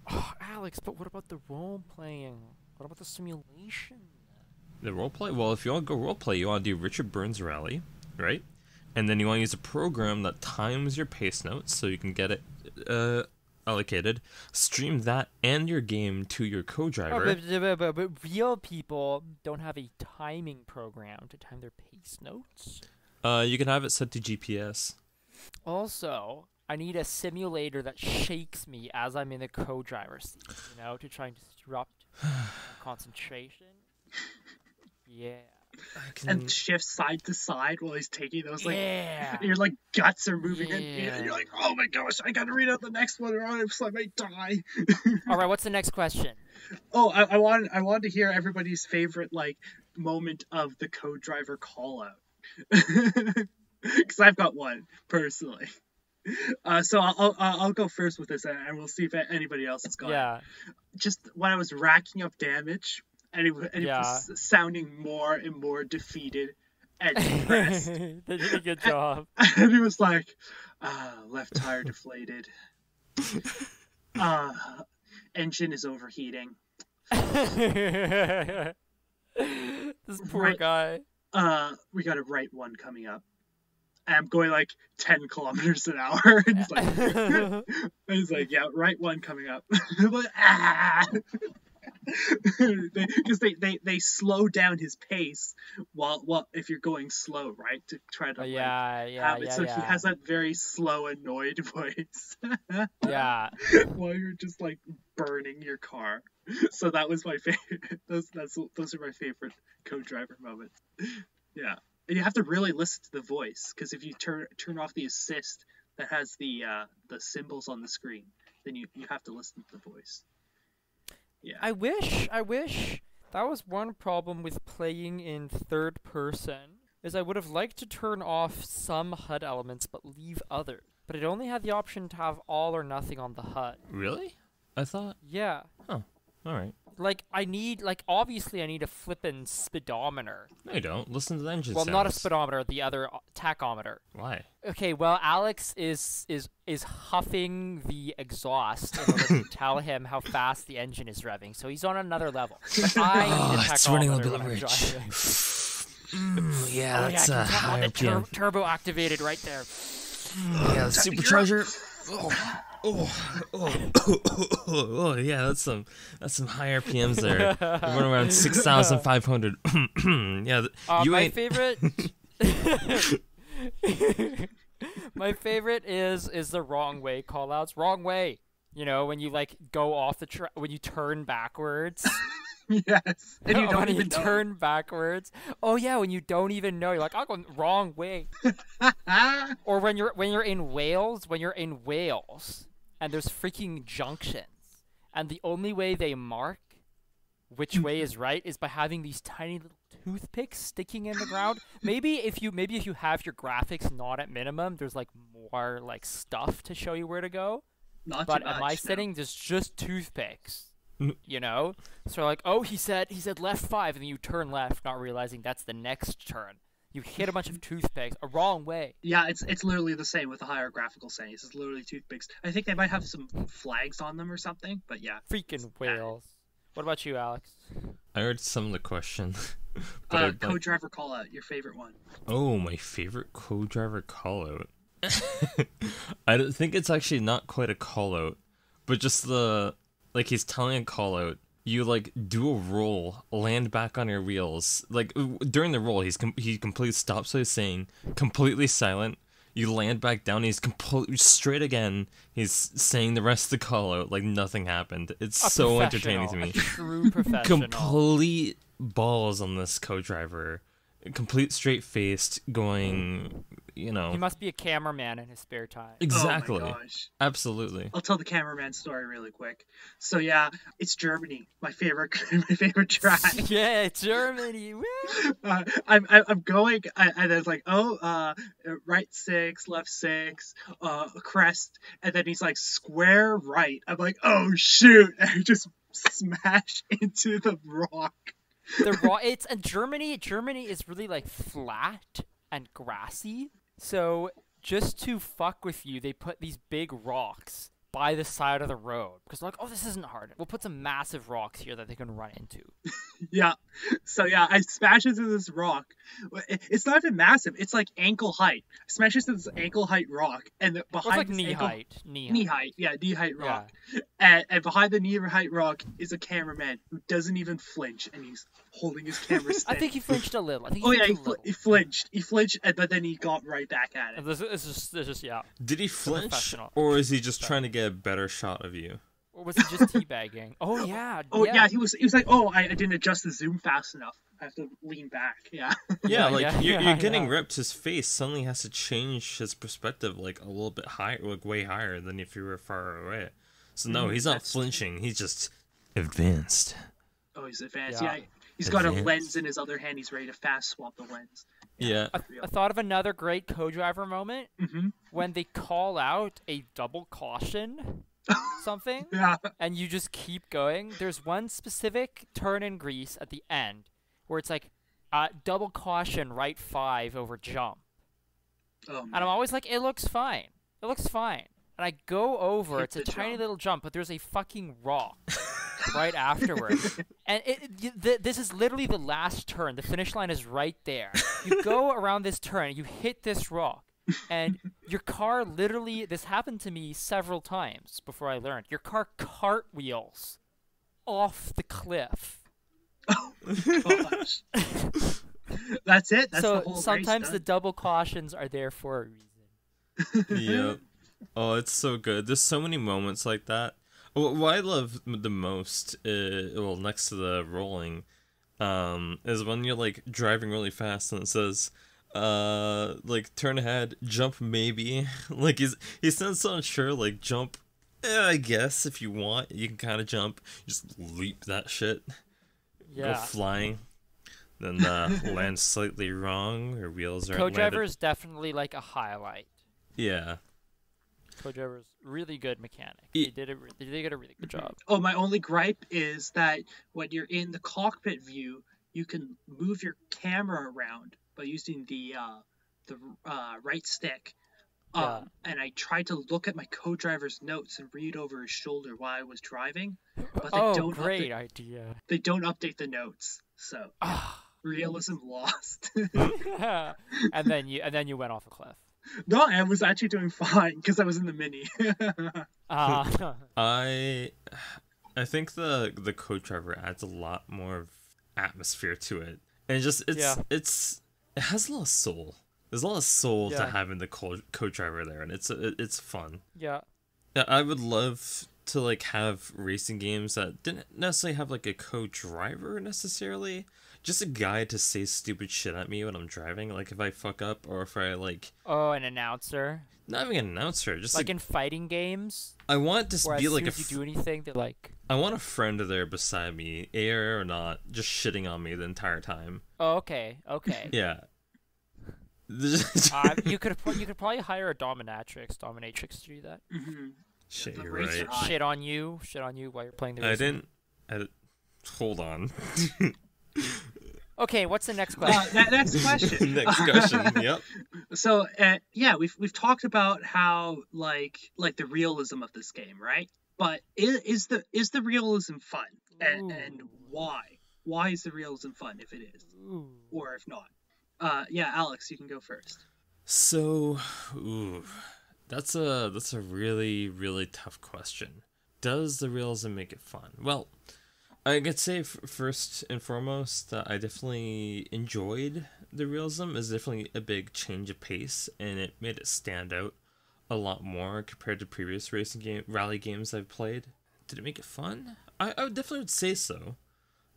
Oh, Alex, but what about the role-playing? What about the simulation? The roleplay? Well, if you want to go roleplay, you want to do Richard Burns Rally, right? And then you want to use a program that times your pace notes so you can get it allocated. Stream that and your game to your co-driver. Oh, but real people don't have a timing program to time their pace notes. You can have it set to GPS. Also, I need a simulator that shakes me as I'm in the co-driver seat, you know, to try and disrupt concentration. Yeah. And shift side to side while he's taking those, like, yeah. your, like, guts are moving in, and you're like, oh my gosh, I gotta read out the next one or else I might die. Alright, what's the next question? Oh, I wanted to hear everybody's favorite, like, moment of the co-driver call-out. Because I've got one, personally. So I'll go first with this, and we'll see if anybody else has got it. Just when I was racking up damage, and it was sounding more and more defeated and depressed. They did a good job. And he was like, left tire deflated. Engine is overheating. This poor guy. We got a right one coming up. And I'm going like 10 kilometers an hour. And he's like, yeah, right one coming up. I'm like, because they slow down his pace while if you're going slow, right, to try to have it. So he has that very slow, annoyed voice. While you're just like burning your car. So that was my favorite. Those are my favorite co-driver moments. Yeah, and you have to really listen to the voice, because if you turn off the assist that has the symbols on the screen, then you have to listen to the voice. Yeah. I wish that was one problem with playing in third person, is I would have liked to turn off some HUD elements but leave others. But it only had the option to have all or nothing on the HUD. Really? I thought. Yeah. Oh, alright. Like, obviously I need a flippin' speedometer. No, you don't. Listen to the engine sounds. Not a speedometer, the other tachometer. Why? Okay, well, Alex is huffing the exhaust in order to tell him how fast the engine is revving, so he's on another level. I need a tachometer. It's running a little bit rich. That's a higher RPM. Turbo activated right there. Yeah, the supercharger. Yeah, that's some high RPMs there. We're around 6,500. Yeah, my favorite. My favorite is the wrong way callouts. Wrong way. You know, when you like go off the track, when you turn backwards. Yes. And you don't even turn backwards. Oh yeah, when you don't even know, you're like, I'm going wrong way. Or when you're in Wales, and there's freaking junctions, and the only way they mark which way is right is by having these tiny little toothpicks sticking in the ground. Maybe if you have your graphics not at minimum, there's like more like stuff to show you where to go. But at my setting, there's just toothpicks. You know, so like, oh, he said left 5, and then you turn left, not realizing that's the next turn. You hit a bunch of toothpicks a wrong way. Yeah, it's literally the same with the higher graphical settings. It's literally toothpicks. I think they might have some flags on them or something, but yeah. Freaking whales. What about you, Alex? I heard some of the question. But co-driver call out, your favorite one. Oh, my favorite co-driver call out. I don't think it's actually not quite a call out, but just like he's telling a call out. You like do a roll, land back on your wheels. Like during the roll, he completely stops what he's saying, completely silent. You land back down. He's completely straight again. He's saying the rest of the call out like nothing happened. It's so entertaining to me. A true professional. Complete balls on this co-driver. Complete straight-faced, going, He must be a cameraman in his spare time. Exactly. Oh my gosh. Absolutely. I'll tell the cameraman story really quick. So yeah, it's Germany, my favorite track. Yeah, Germany. Woo! I'm going, and it's like, right 6, left 6, crest, and then he's like, square right. I'm like, oh shoot, and I just smash into the rock. Germany is really like flat and grassy. So just to fuck with you, they put these big rocks by the side of the road because they're like, oh, this isn't hard. We'll put some massive rocks here that they can run into. Yeah. So yeah, I smash into this rock. It's not even massive. It's like ankle height. I smash into this ankle height rock, and behind it's like knee height. Knee height. Yeah, knee height rock. Yeah. And behind the knee height rock is a cameraman who doesn't even flinch, and he's holding his camera stick. I think he flinched a little. He flinched. He flinched, but then he got right back at it. This is yeah. Did he flinch, or is he just trying to get a better shot of you? Or was he just teabagging? Oh yeah. Yeah. He was like, oh, I didn't adjust the zoom fast enough. I have to lean back. Yeah. Yeah, you're getting ripped. His face suddenly has to change his perspective like a little bit higher, like way higher than if you were far away. So no, he's not flinching. He's just advanced. Oh, he's advanced. Yeah. He's got a lens in his other hand. He's ready to fast swap the lens. Yeah. I thought of another great co-driver moment when they call out a double caution. Something and you just keep going. There's one specific turn in Greece at the end where it's like double caution right 5 over jump, and I'm always like, it looks fine, and I go over, it's a tiny little jump, but there's a fucking rock right afterwards, and this is literally the last turn. The finish line is right there. You go around this turn, you hit this rock, and your car literally, this happened to me several times before I learned, your car cartwheels off the cliff. Oh gosh. That's it? That's so the whole sometimes race the double cautions are there for a reason. Yeah. Oh, it's so good. There's so many moments like that. What I love the most, next to the rolling, is when you're like driving really fast and it says, like turn ahead, jump maybe. Like he sounds so unsure, like jump, I guess if you want you can kind of jump, just leap that shit, go flying, then land slightly wrong, or wheels are co-driver is definitely like a highlight. Yeah, co-driver's really good mechanic. They did a really good job. Oh, my only gripe is that when you're in the cockpit view, you can move your camera around by using the right stick. And I tried to look at my co-driver's notes and read over his shoulder while I was driving, but they great idea. They don't update the notes, so realism lost. and then you went off a cliff. No, I was actually doing fine because I was in the Mini. I think the co-driver adds a lot more atmosphere to it, and it has a lot of soul. There's a lot of soul to having the co-driver there, and it's fun. Yeah, I would love to like have racing games that didn't necessarily have like a co-driver necessarily, just a guy to say stupid shit at me when I'm driving, like if I fuck up or if I like. Oh, an announcer. Not even an announcer, just like in fighting games. I want to be like if you do anything, they're like. I want a friend there beside me, air or not, just shitting on me the entire time. Oh, okay. Yeah. You could probably hire a dominatrix to do that. Mm-hmm. Shit, you're right. Shit on you while you're playing the race. I didn't. Hold on. Okay, what's the next question? Next question. Next question. Yep. So yeah, we've talked about how like the realism of this game, right? But is the realism fun, and why? Why is the realism fun if it is, Ooh. or if not? Yeah, Alex, you can go first. So, that's a really really tough question. Does the realism make it fun? Well, I could say first and foremost that I definitely enjoyed the realism. It's definitely a big change of pace, and it made it stand out a lot more compared to previous rally games I've played. Did it make it fun? I would definitely say so.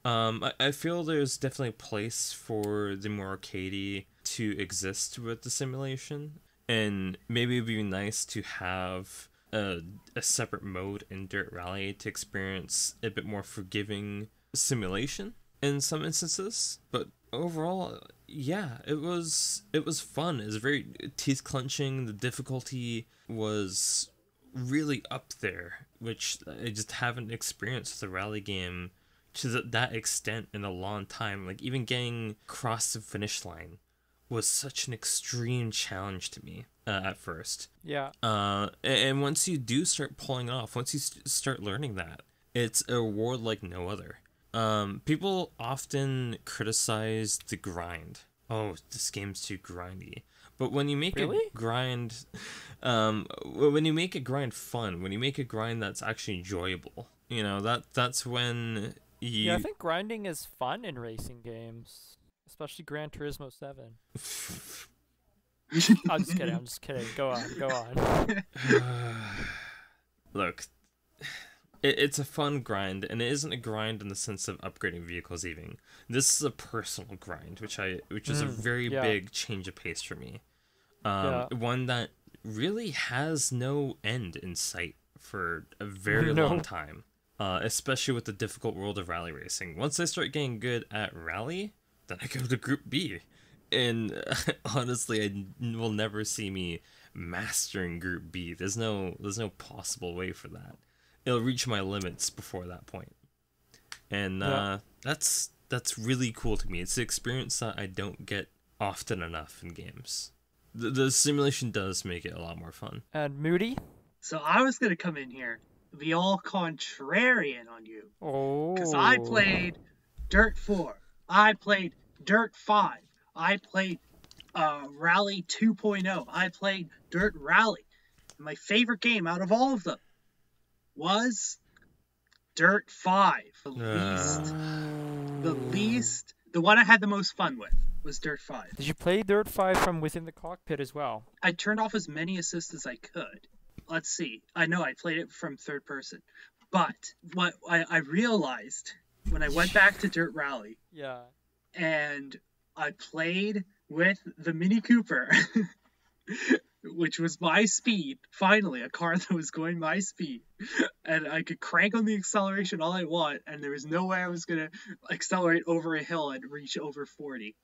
I feel there's definitely a place for the more arcadey to exist with the simulation, and maybe it'd be nice to have a separate mode in Dirt Rally to experience a bit more forgiving simulation in some instances. But overall, yeah, it was fun. It was very teeth clenching. The difficulty was really up there, which I just haven't experienced with a rally game to that extent in a long time. Like, even getting across the finish line was such an extreme challenge to me at first. Yeah. And once you do start pulling off, once you start learning that, it's a reward like no other. People often criticize the grind. Oh, this game's too grindy. But when you make a grind, when you make a grind fun, when you make a grind that's actually enjoyable, you know, that's when you... Yeah, I think grinding is fun in racing games, especially Gran Turismo 7. I'm just kidding. Go on. Look, it's a fun grind, and it isn't a grind in the sense of upgrading vehicles even. This is a personal grind, which is a very big change of pace for me. One that really has no end in sight for a very long time. Especially with the difficult world of rally racing. Once I start getting good at rally, then I go to Group B. And honestly, I will never see me mastering Group B. There's no possible way for that. It'll reach my limits before that point. And that's really cool to me. It's an experience that I don't get often enough in games. The simulation does make it a lot more fun. And Moody? So I was going to come in here, be all contrarian on you. Oh. Because I played Dirt 4. I played Dirt 5. I played Rally 2.0. I played Dirt Rally. My favorite game out of all of them was Dirt 5. The one I had the most fun with was Dirt 5. Did you play Dirt 5 from within the cockpit as well? I turned off as many assists as I could. Let's see. I know I played it from third person. But what I realized when I went back to Dirt Rally, and I played with the Mini Cooper, which was my speed, finally, a car that was going my speed, and I could crank on the acceleration all I want, and there was no way I was going to accelerate over a hill and reach over 40.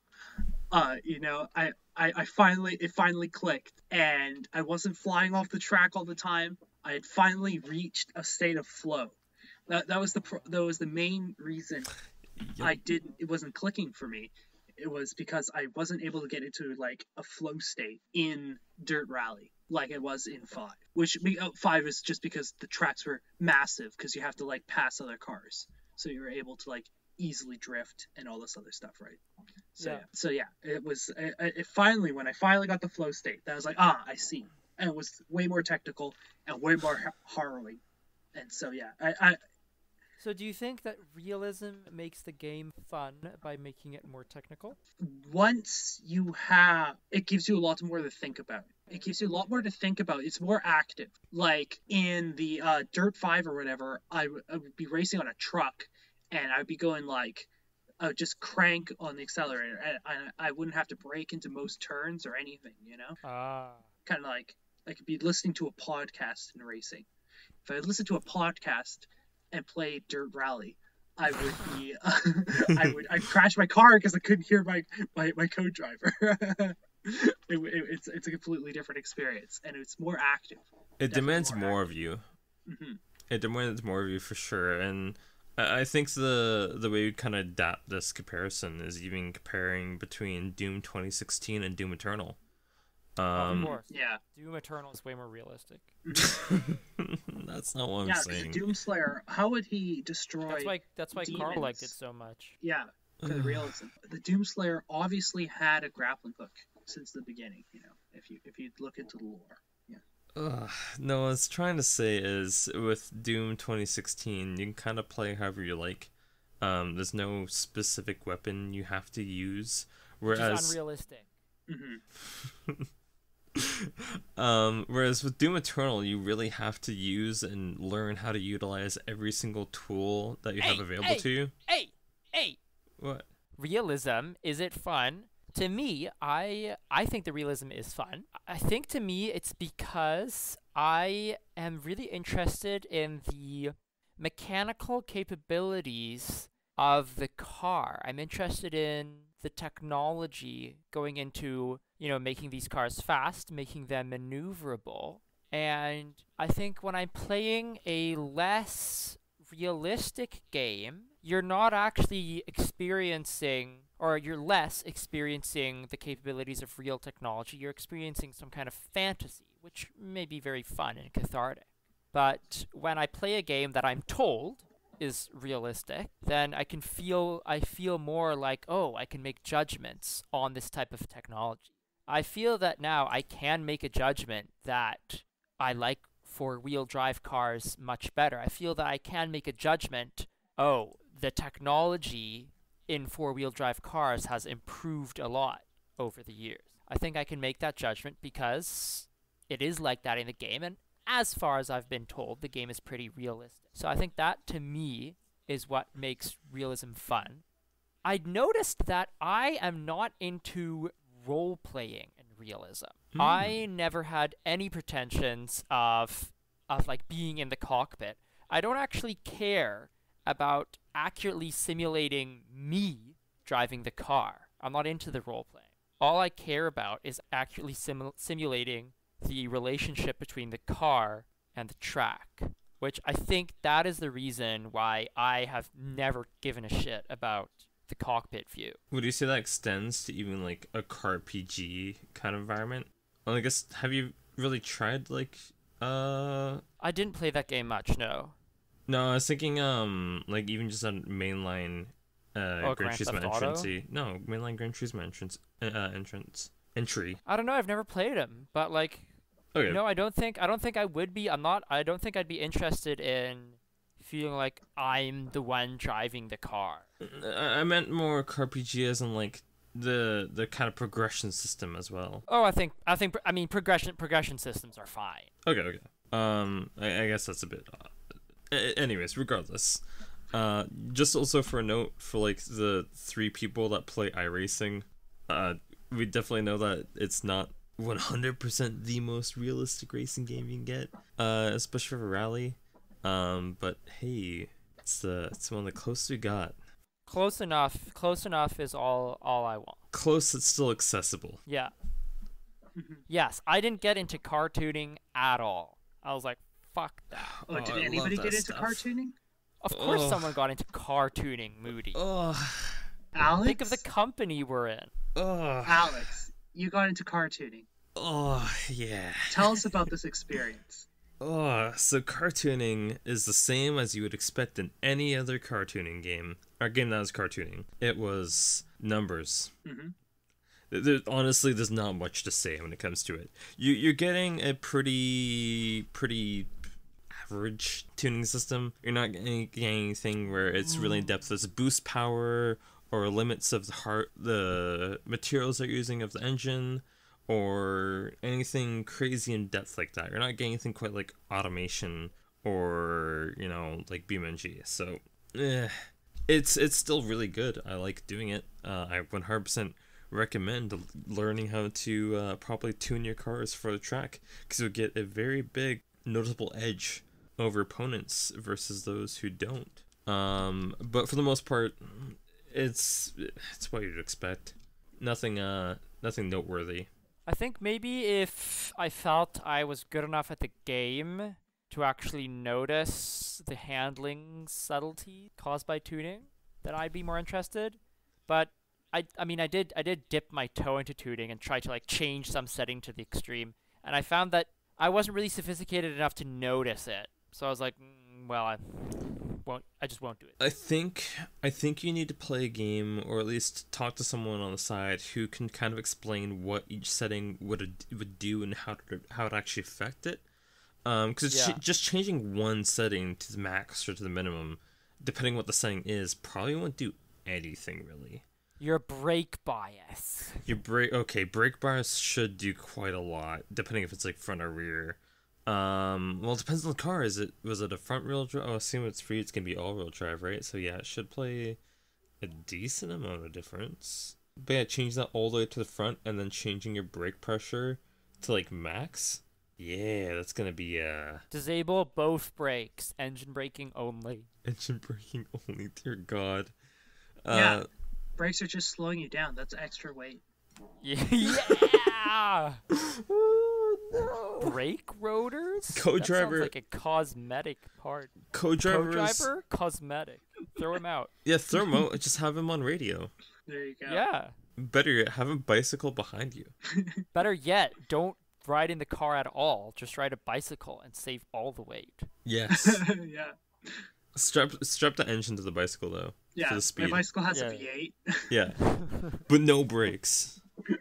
It finally clicked, and I wasn't flying off the track all the time. I had finally reached a state of flow. That was the main reason it wasn't clicking for me. It was because I wasn't able to get into like a flow state in Dirt Rally like it was in 5. Which 5 is just because the tracks were massive because you have to like pass other cars, so you were able to like easily drift and all this other stuff, right? So yeah, it was it finally, when I finally got the flow state, that I was like, I see. And it was way more technical and way more harrowing. And so yeah, So do you think that realism makes the game fun by making it more technical? Once you it gives you a lot more to think about. It's more active. Like in the Dirt 5 or whatever, I would be racing on a truck, and I would be going like, I would just crank on the accelerator, and I wouldn't have to brake into most turns or anything, you know? Kind of like I could be listening to a podcast in racing. If I listened to a podcast and played Dirt Rally, I would be I'd crash my car because I couldn't hear my co-driver. It's a completely different experience, and it's more active. It demands more of you. Mm-hmm. It demands more of you for sure, and I think the way we kind of adapt this comparison is even comparing between Doom 2016 and Doom Eternal. Of course. Yeah. Doom Eternal is way more realistic. That's not what I'm Yeah, saying. the Doomslayer, how would he destroy That's why Carl demons? liked it so much. Yeah, for the realism. The Doomslayer obviously had a grappling hook since the beginning, if you look into the lore. Yeah. No, what I was trying to say is with Doom 2016, you can kind of play however you like. There's no specific weapon you have to use, Which whereas is unrealistic. whereas with Doom Eternal, you really have to use and learn how to utilize every single tool that you have available to you. Hey! What? Realism, is it fun? To me, I think the realism is fun. I think to me it's because I am really interested in the mechanical capabilities of the car. I'm interested in the technology going into, making these cars fast, making them maneuverable. And I think when I'm playing a less realistic game, you're not actually experiencing, or you're less experiencing the capabilities of real technology. You're experiencing some kind of fantasy, which may be very fun and cathartic. But when I play a game that I'm told is realistic, then I feel more like, oh, I can make judgments on this type of technology. I feel that now I can make a judgment that I like four-wheel drive cars much better. I feel that I can make a judgment, oh, the technology in four-wheel drive cars has improved a lot over the years. I think I can make that judgment because it is like that in the game, and as far as I've been told, the game is pretty realistic. So I think that, to me, is what makes realism fun. I noticed that I am not into role-playing in realism. I never had any pretensions of like being in the cockpit. I don't actually care about accurately simulating me driving the car. I'm not into the role-playing. All I care about is accurately simulating the relationship between the car and the track, which I think that is the reason why I have never given a shit about the cockpit view. Would you say that extends to even like a car PG kind of environment? Well, I guess, have you really tried like I didn't play that game much, no. No, I was thinking like even just a mainline Gran Turismo entrance. No, mainline Gran Turismo entry. I don't know, I've never played him, but like Okay. no, I don't think I would be. I don't think I'd be interested in feeling like I'm the one driving the car. I meant more car PG as in like the kind of progression system as well. Oh, I mean progression systems are fine. Okay. I guess that's a bit anyways, regardless. Just also for a note for like the 3 people that play iRacing, we definitely know that it's not 100% the most realistic racing game you can get, especially for rally. But hey, it's one of the closest we got. Close enough is all I want. Close, it's still accessible. Yeah. Yes, I didn't get into car tuning at all. I was like, fuck that. Oh, did anybody get into car tuning? Of course someone got into car tuning, Moodie. Alex? Think of the company we're in. Alex, you got into car tuning. Oh, yeah. Tell us about this experience. So car tuning is the same as you would expect in any other car tuning game. Or game that was car tuning. It was numbers. Honestly, there's not much to say when it comes to it. You're getting a pretty average tuning system. You're not getting anything where it's really in depth. There's boost power or limits of the materials they're using of the engine, or anything crazy in depth like that. You're not getting anything quite like automation or, like BeamNG. So, it's still really good. I like doing it. I 100% recommend learning how to properly tune your cars for the track, because you'll get a very big noticeable edge over opponents versus those who don't. But for the most part, it's what you'd expect. Nothing noteworthy. I think maybe if I felt I was good enough at the game, to actually notice the handling subtlety caused by tuning, then I'd be more interested. But I mean, I did dip my toe into tuning and try to like change some setting to the extreme, and I found that I wasn't really sophisticated enough to notice it. So I was like, well, I just won't do it. I think you need to play a game, or at least talk to someone on the side who can kind of explain what each setting would do and how to actually affect it. Because just changing one setting to the max or to the minimum, depending what the setting is, probably won't do anything really. Your brake bias. Brake bias should do quite a lot, depending if it's like front or rear. Well, it depends on the car. Was it a front wheel drive? Oh, I assume it's free. It's gonna be all wheel drive, right? So yeah, it should play a decent amount of difference. But yeah, change that all the way to the front, and then changing your brake pressure to like max. Yeah, that's gonna be Disable both brakes. Engine braking only. engine braking only. Dear God. Yeah. Brakes are just slowing you down. That's extra weight. Yeah. Oh no. Brake rotors? Co-driver. That sounds like a cosmetic part. Co-drivers. Co-driver? Cosmetic. Throw him out. Yeah, throw him out. Just have him on radio. There you go. Yeah. Better yet, have him bicycle behind you. Better yet, don't ride in the car at all. Just ride a bicycle and save all the weight. Yes. Yeah. Strap the engine to the bicycle though. Yeah. For the speed. My bicycle has Yeah. a V8. Yeah. But no brakes.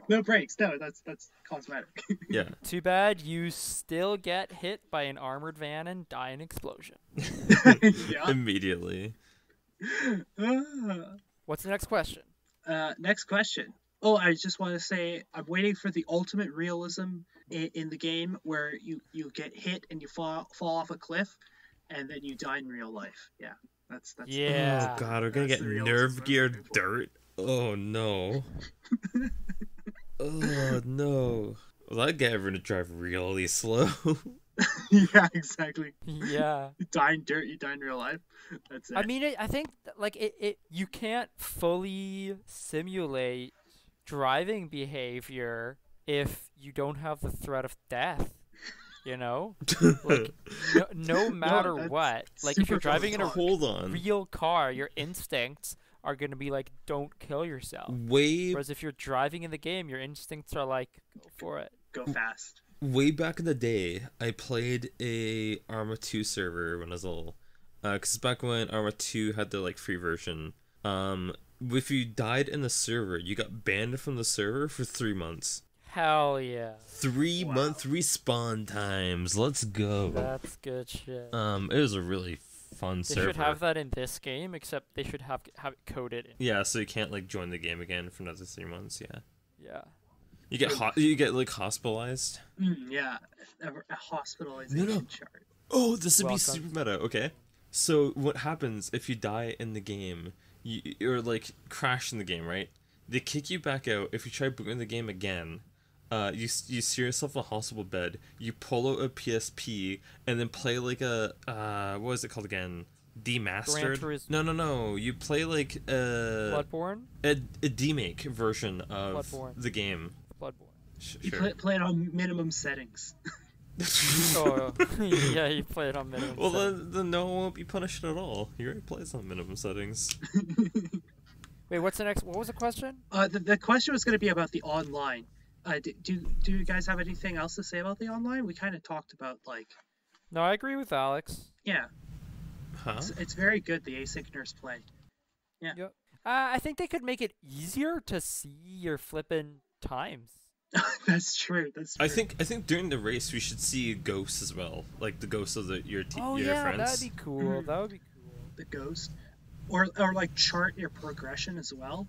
No brakes. No, that's cosmetic. Yeah. Too bad you still get hit by an armored van and die in explosion. Yeah. Immediately. What's the next question? Next question. Oh, I just want to say I'm waiting for the ultimate realism in the game where you get hit and you fall off a cliff, and then you die in real life. Yeah, that's. Yeah. Oh God, we're gonna That's get the realism nerve I'm geared looking for. dirt. Oh no. Oh no. Well, that'd get everyone to drive really slow. Yeah, exactly. Yeah. You die in dirt, you die in real life. That's it. I mean, I think like it you can't fully simulate driving behavior if you don't have the threat of death. You know, like no matter that's what, like if you're super driving in a Hold on. real car, your instincts are gonna be like, don't kill yourself. Way Whereas if you're driving in the game, your instincts are like, go for it. Go fast. way back in the day, I played a Arma 2 server when I was little. Cause back when Arma 2 had the like free version. If you died in the server, you got banned from the server for 3 months. Hell yeah. 3 Wow. month respawn times. Let's go. That's good shit. It was a really fun They server. should have that in this game, except they should have it coded in. Yeah, so you can't like join the game again for another 3 months. Yeah, Yeah. you get like hospitalized. Yeah. A hospitalization No. chart. Oh, this would be Welcome. super meta. Okay, so what happens if you die in the game? Or like crash in the game, right? They kick you back out. If you try booting the game again, you see yourself in a hospital bed. You pull out a PSP and then play like a what was it called again? Demastered? Gran Turismo. No. You play like Bloodborne? a demake version of Bloodborne. the game. Bloodborne. You Sure. play it on minimum settings. Oh, yeah, you play it on minimum. Well, setting. then no one won't be punished at all. He already plays on minimum settings. Wait, what's the next? What was the question? The question was going to be about the online. Do you guys have anything else to say about the online? We kind of talked about like, No, I agree with Alex. yeah, Huh? it's very good the asynchronous play. Yep. I think they could make it easier to see your flippin' times. That's true. That's true. I think during the race we should see ghosts as well, like the ghosts of your Oh your yeah, friends. that'd be cool. That would be cool. the ghost, or like chart your progression as well.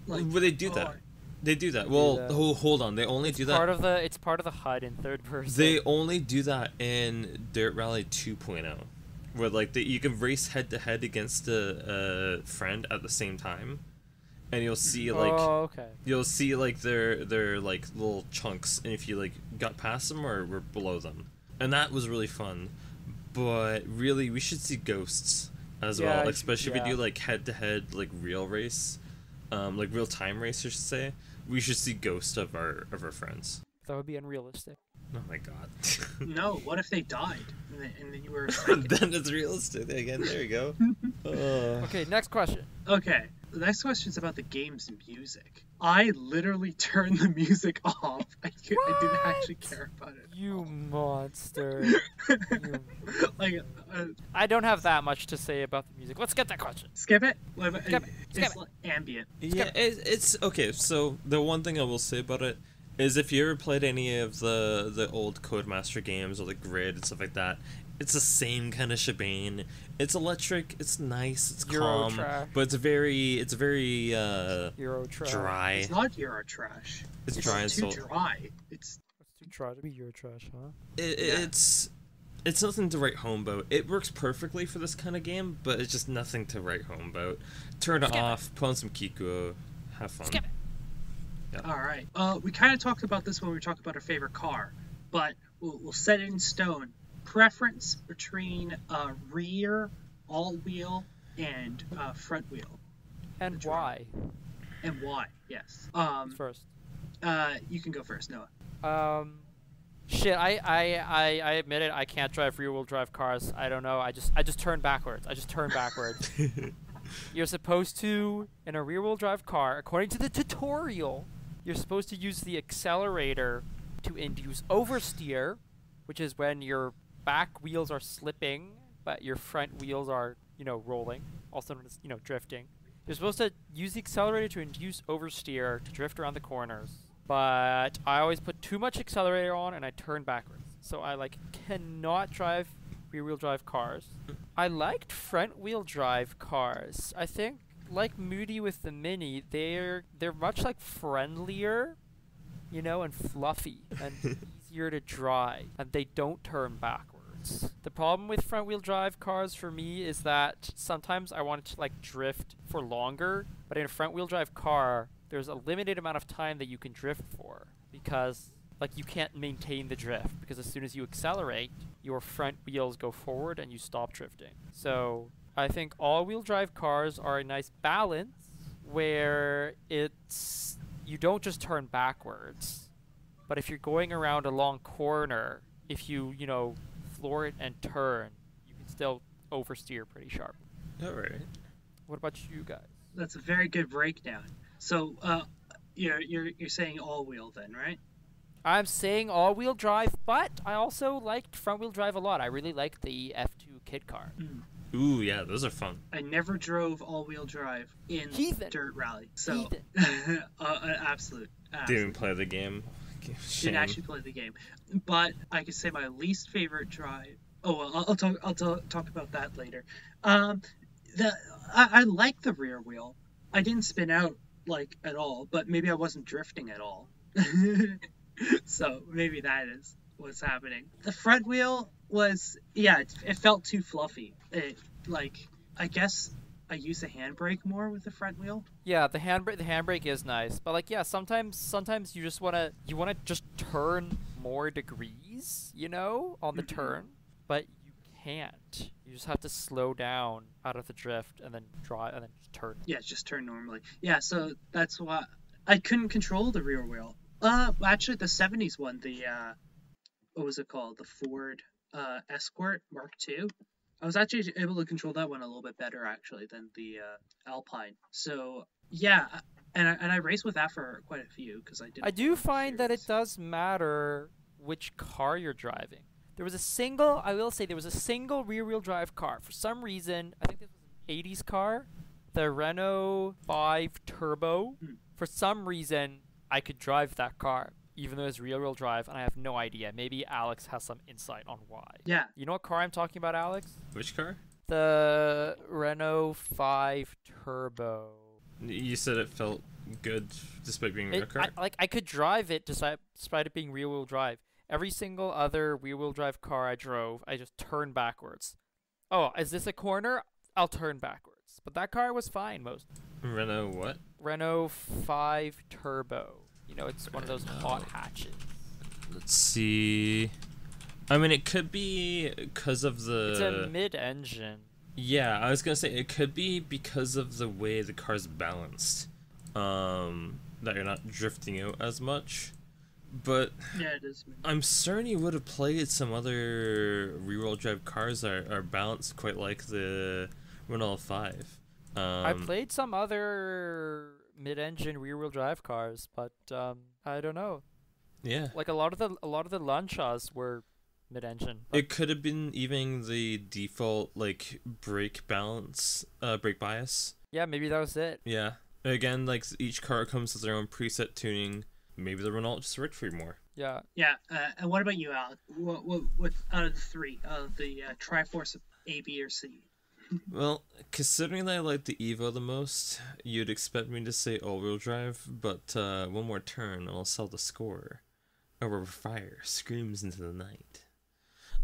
Like, Well, they do oh, that. They do that. Well, that. hold on. They only do that. It's part of the HUD in third person. They only do that in Dirt Rally 2.0, where like you can race head to head against a friend at the same time, and you'll see like Oh, okay. you'll see like their like little chunks, and if you like got past them or were below them, and that was really fun. But really, we should see ghosts as Yeah, well, you especially should- if we yeah. do like head to head like real race, like real time race, I should say. We should see ghosts of our friends. That would be unrealistic. Oh my god. No, what if they died and then you were psychic? Then it's realistic again. There you go. Okay, next question. Okay, the next question is about the game's music. I literally turned the music off. I didn't actually care about it. You monster. Like, I don't have that much to say about the music. Let's get that question. skip it. Skip it. It's like ambient. Yeah, it's okay. So the one thing I will say about it is, if you ever played any of the old Codemaster games or the Grid and stuff like that, it's the same kind of shebang. It's electric. It's nice. It's calm, Eurotrash. but it's very Eurotrash. dry. It's not Eurotrash. It's dry and too so dry. It's It's too dry to be Eurotrash, huh? it's nothing to write home about. It works perfectly for this kind of game, but it's just nothing to write home about. Turn it off. Put on some Kiko. Have fun. Skip it. all right. We kind of talked about this when we were talking about our favorite car, but we'll set it in stone. Preference between rear, all-wheel, and front wheel, And That's why? and why? Yes. First. You can go first, Noah. Shit, I admit it, I can't drive rear-wheel drive cars. I don't know, I just turn backwards. You're supposed to, in a rear-wheel drive car, according to the tutorial, you're supposed to use the accelerator to induce oversteer, which is when your back wheels are slipping, but your front wheels are, rolling, also known as, drifting. You're supposed to use the accelerator to induce oversteer to drift around the corners. But I always put too much accelerator on and I turn backwards. So I cannot drive rear-wheel drive cars. I liked front-wheel drive cars. I think like Moodie with the Mini, they're much friendlier, and fluffy and easier to drive, and they don't turn backwards. The problem with front-wheel drive cars for me is that sometimes I want it to drift for longer, but in a front-wheel drive car, there's a limited amount of time that you can drift for, because you can't maintain the drift, because as soon as you accelerate, your front wheels go forward and you stop drifting. So I think all-wheel drive cars are a nice balance where you don't just turn backwards, but if you're going around a long corner, if you floor it and turn, you can still oversteer pretty sharp. All right. What about you guys? That's a very good breakdown. So, you're saying all-wheel then, right? I'm saying all-wheel drive, but I also liked front-wheel drive a lot. I really liked the F2 kit car. Ooh, yeah, those are fun. I never drove all-wheel drive in Dirt Rally, so absolute. Didn't even play the game. Shame. Didn't actually play the game, but I could say my least favorite drive. Oh well, I'll talk about that later. I like the rear wheel. I didn't spin out at all, but maybe I wasn't drifting at all. So maybe that is what's happening. The front wheel was, it felt too fluffy. I guess I use the handbrake more with the front wheel. Yeah, the handbrake is nice, but sometimes you just wanna just turn more degrees, on the turn, but you can't. You just have to slow down out of the drift and then drive and then just turn. Yeah, just turn normally. Yeah, so that's why I couldn't control the rear wheel. Actually, the 70s one, the what was it called? The Ford Escort Mark II. I was actually able to control that one a little bit better actually than the Alpine. So yeah, and I raced with that for quite a few because I do find that it does matter which car you're driving. There was a single rear-wheel drive car. For some reason, I think this was an 80s car, the Renault 5 Turbo. For some reason, I could drive that car, even though it's rear-wheel drive, and I have no idea. Maybe Alex has some insight on why. Yeah. You know what car I'm talking about, Alex? Which car? The Renault 5 Turbo. You said it felt good despite being a rear car? I could drive it despite it being rear-wheel drive. Every single other rear-wheel drive car I drove, I just turned backwards. Oh, is this a corner? I'll turn backwards. But that car was fine most. Renault what? Renault 5 Turbo. It's one of those hot hatches. Let's see. I mean, it could be because of the... It's a mid-engine. Yeah, I was going to say, it could be because of the way the car's balanced. That you're not drifting out as much. But Yeah, it is. I'm certain you would have played some other rear-wheel drive cars that are balanced quite like the Renault 5. I played some other mid-engine rear-wheel drive cars, but I don't know. Yeah. Like a lot of the Lancias were mid-engine, but It could have been even the default like brake balance, brake bias. yeah, maybe that was it. Yeah. Again, like each car comes with their own preset tuning. Maybe the Renault just worked for you more. Yeah. Yeah. And what about you, Alec? What out of the three, the Triforce A, B, or C? Well, considering that I like the Evo the most, you'd expect me to say all-wheel drive, but one more turn and I'll sell the score. A rubber fire screams into the night.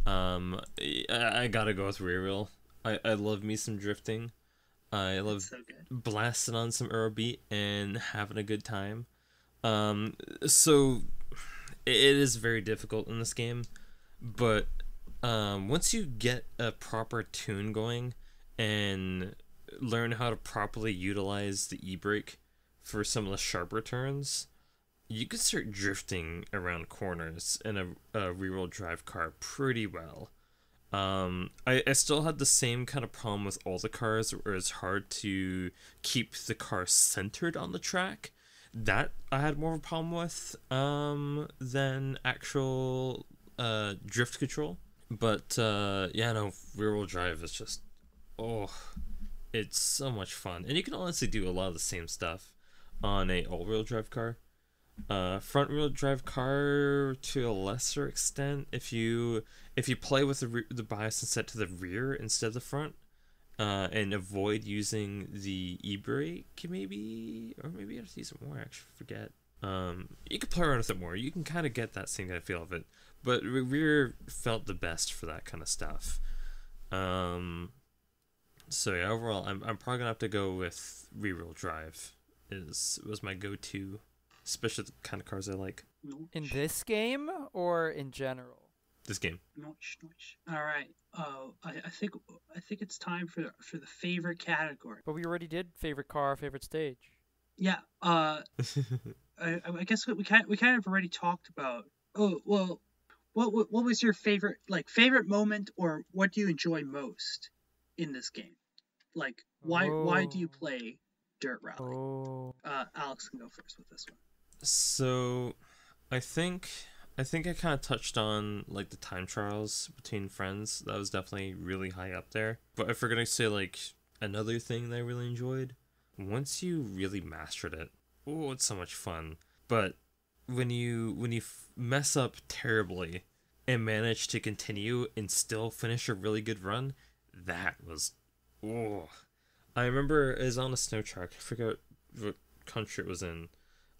I gotta go with rear wheel. I love me some drifting. I love So good. blasting on some Eurobeat and having a good time. So it is very difficult in this game, but once you get a proper tune going and learn how to properly utilize the e-brake for some of the sharper turns, you can start drifting around corners in a rear-wheel drive car pretty well. I still had the same kind of problem with all the cars where it's hard to keep the car centered on the track. That I had more of a problem with than actual drift control. But yeah, no, rear-wheel drive is just, oh, it's so much fun. And you can honestly do a lot of the same stuff on a all-wheel drive car. Front wheel drive car to a lesser extent if you play with the bias and set to the rear instead of the front, and avoid using the e-brake maybe, or maybe you have to use it more. I actually forget. You can play around with it more. You can kind of get that same kind of feel of it, but rear felt the best for that kind of stuff. So yeah, overall, I'm probably gonna have to go with rear wheel drive. Was my go-to. Especially the kind of cars I like. In this game or in general? This game. Nice. All right. I think it's time for the favorite category. But we already did favorite car, favorite stage. Yeah. I guess we kind of already talked about. Oh well. What was your favorite moment, or what do you enjoy most in this game? Like why do you play Dirt Rally? Oh. Alex can go first with this one. So, I think I kind of touched on like the time trials between friends. That was definitely really high up there. But if we're gonna say like another thing that I really enjoyed, once you really mastered it, oh, it's so much fun. But when you mess up terribly and manage to continue and still finish a really good run, that was, oh. I remember it was on a snow track. I forget what country it was in.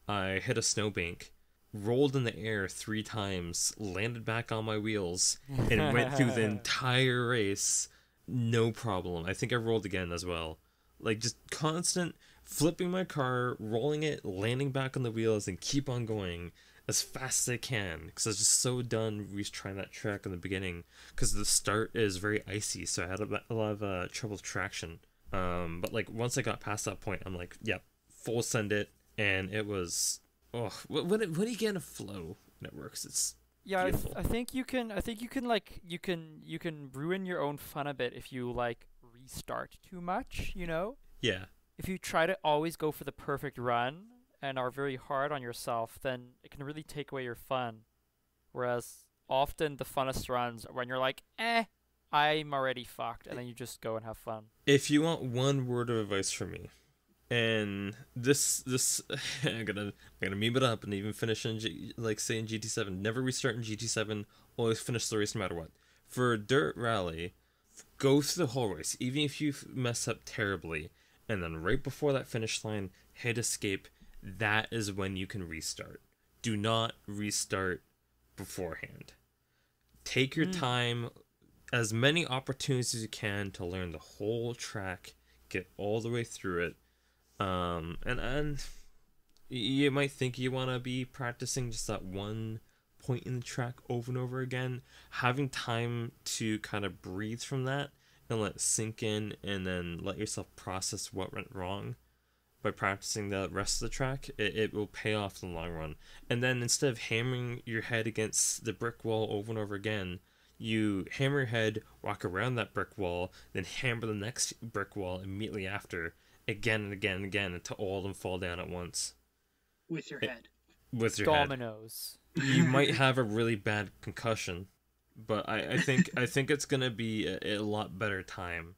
I hit a snowbank, rolled in the air 3 times, landed back on my wheels, and went through the entire race, no problem. I think I rolled again as well. Like, just constant flipping my car, rolling it, landing back on the wheels, and keep on going as fast as I can, because I was just so done retrying that track in the beginning, because the start is very icy, so I had a lot of trouble with traction. But like once I got past that point, I'm like, yep, full send it. And it was, oh, when you get in a flow when it works, it's beautiful. I think you can you can ruin your own fun a bit if you like restart too much, you know? Yeah. If you try to always go for the perfect run and are very hard on yourself, then it can really take away your fun. Whereas often the funnest runs are when you're like, I'm already fucked, and then you just go and have fun. If you want one word of advice from me, and this I'm gonna meme it up and even finish in say in GT7. Never restart in GT7. Always finish the race no matter what. For Dirt Rally, go through the whole race, even if you mess up terribly, and then right before that finish line, hit escape. That is when you can restart. Do not restart beforehand. Take your time, as many opportunities as you can to learn the whole track, get all the way through it. And you might think you want to be practicing just that one point in the track over and over again. Having time to kind of breathe from that and let it sink in, and then let yourself process what went wrong. by practicing the rest of the track, it will pay off in the long run. And then instead of hammering your head against the brick wall over and over again, you hammer your head, walk around that brick wall, then hammer the next brick wall immediately after, again and again and again, until all of them fall down at once. With your head. With your Dominoes. head. You might have a really bad concussion, but I think it's gonna be a lot better time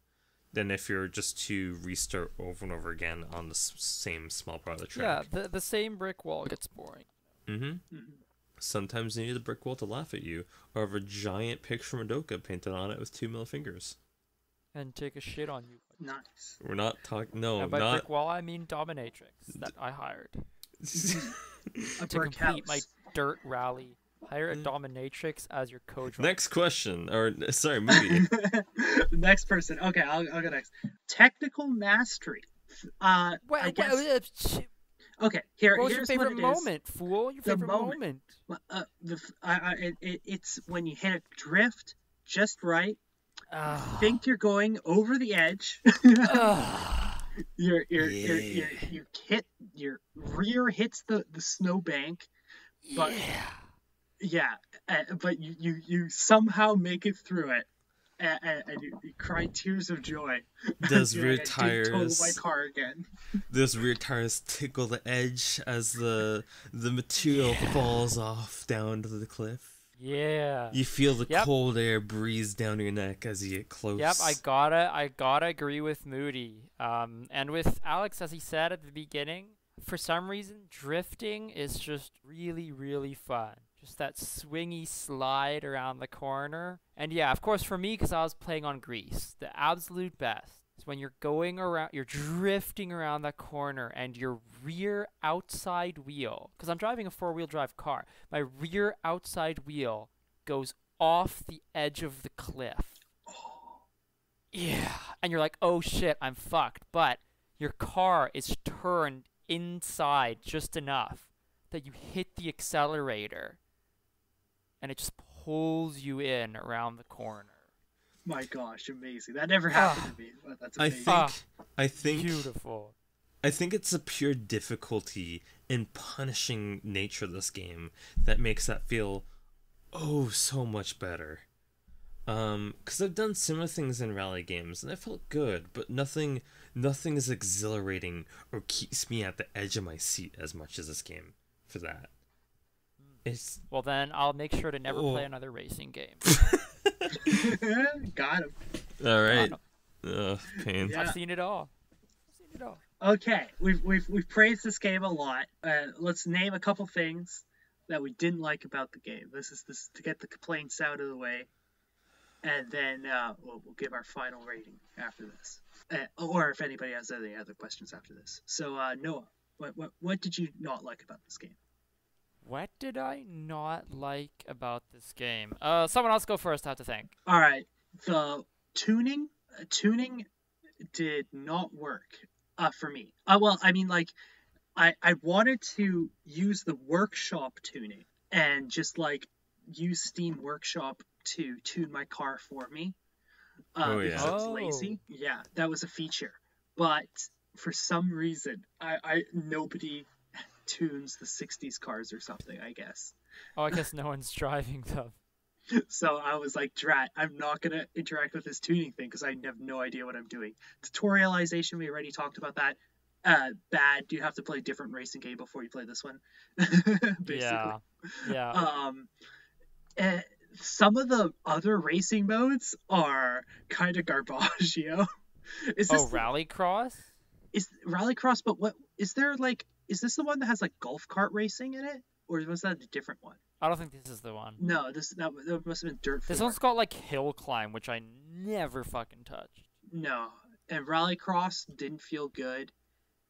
than if you're just to restart over and over again on the same small part of the track. Yeah, the same brick wall gets boring. Mm-hmm. Sometimes you need a brick wall to laugh at you, or have a giant picture of Madoka painted on it with 2 middle fingers. And take a shit on you. Nice. We're not talking. No, And by not. brick wall, I mean dominatrix that I hired A to brick complete my house. dirt rally. Hire a dominatrix as your coach. Next question, or sorry, Moodie. Next person. Okay, I'll go next. Technical mastery. I guess. Okay, What was your here's favorite what it moment, fool? Your The favorite moment. is. It's when you hit a drift just right. Think you're going over the edge. Your rear hits the snowbank, but but you somehow make it through it, and you cry tears of joy. Does You're rear like, I did total tires? my car again. Does rear tires tickle the edge as the material falls off down to the cliff? Yeah. You feel the Yep. cold air breeze down your neck as you get close. Yep, I gotta agree with Moody. And with Alex, as he said at the beginning, for some reason, drifting is just really, really fun. Just that swingy slide around the corner. And yeah, of course, for me, because I was playing on Grease, the absolute best is when you're going around, you're drifting around that corner, and your rear outside wheel, because I'm driving a 4-wheel drive car, my rear outside wheel goes off the edge of the cliff. Yeah. And you're like, oh shit, I'm fucked. But your car is turned inside just enough that you hit the accelerator and it just pulls you in around the corner. My gosh, amazing! That never happened to me. But that's amazing. I think Beautiful. I think it's a pure difficulty in punishing nature of this game that makes that feel so much better. Because I've done similar things in rally games and it felt good, but nothing is exhilarating or keeps me at the edge of my seat as much as this game for that. It's Well, then I'll make sure to never play another racing game. Got him. all right. Pain. Yeah. I've seen it all. Okay, we've praised this game a lot. Let's name a couple things that we didn't like about the game. This is to get the complaints out of the way, and then we'll give our final rating after this, or if anybody has any other questions after this. So Noah, what did you not like about this game? What did I not like about this game? Someone else go first, I have to think. All right, the tuning did not work for me. Well, I mean, like, I wanted to use the workshop tuning and just like use Steam Workshop to tune my car for me. Because I was lazy. Yeah, that was a feature. But for some reason, I nobody tunes the 60s cars or something, I guess. Oh, I guess no one's driving them. So I was like, drat, I'm not going to interact with this tuning thing because I have no idea what I'm doing. Tutorialization, we already talked about that. Bad. You have to play a different racing game before you play this one. Basically. Yeah. Some of the other racing modes are kind of garbaggio. Rallycross? Is Rallycross, but what is there like? Is this the one that has like golf cart racing in it, or was that a different one? I don't think this is the one. No, that must have been Dirt 4. This one's got like hill climb, which I never fucking touched. No, and Rallycross didn't feel good.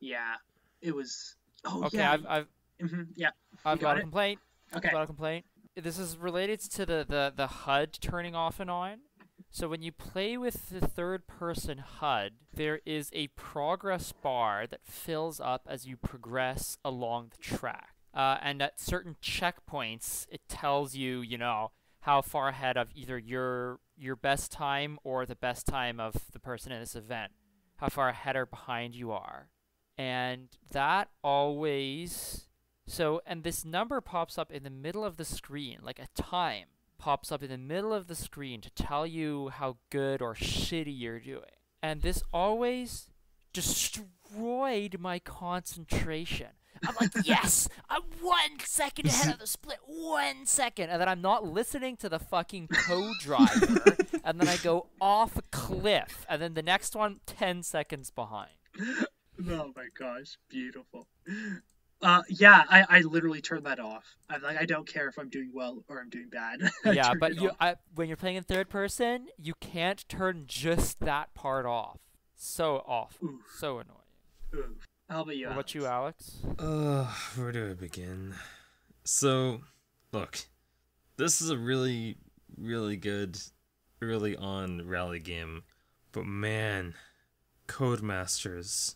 Yeah, it was. Oh okay, yeah. I've got a it? complaint. Okay. I've got a complaint. This is related to the HUD turning off and on. So when you play with the third-person HUD, there is a progress bar that fills up as you progress along the track. And at certain checkpoints, it tells you, you know, how far ahead of either your best time or the best time of the person in this event, how far ahead or behind you are. And that always and this number pops up in the middle of the screen, like a time pops up in the middle of the screen to tell you how good or shitty you're doing. And this always destroyed my concentration. I'm like, yes, I'm 1 second ahead of the split, 1 second, and then I'm not listening to the fucking co-driver, and then I go off a cliff, and then the next one 10 seconds behind. Oh my gosh, beautiful. Yeah, I literally turn that off. I'm like, I don't care if I'm doing well or I'm doing bad. Yeah, but when you're playing in third person, you can't turn just that part off. So awful. Oof. So annoying. Oof. How about you, What about you, Alex? Where do I begin? So, look, this is a really, really good early on rally game, but man, Codemasters,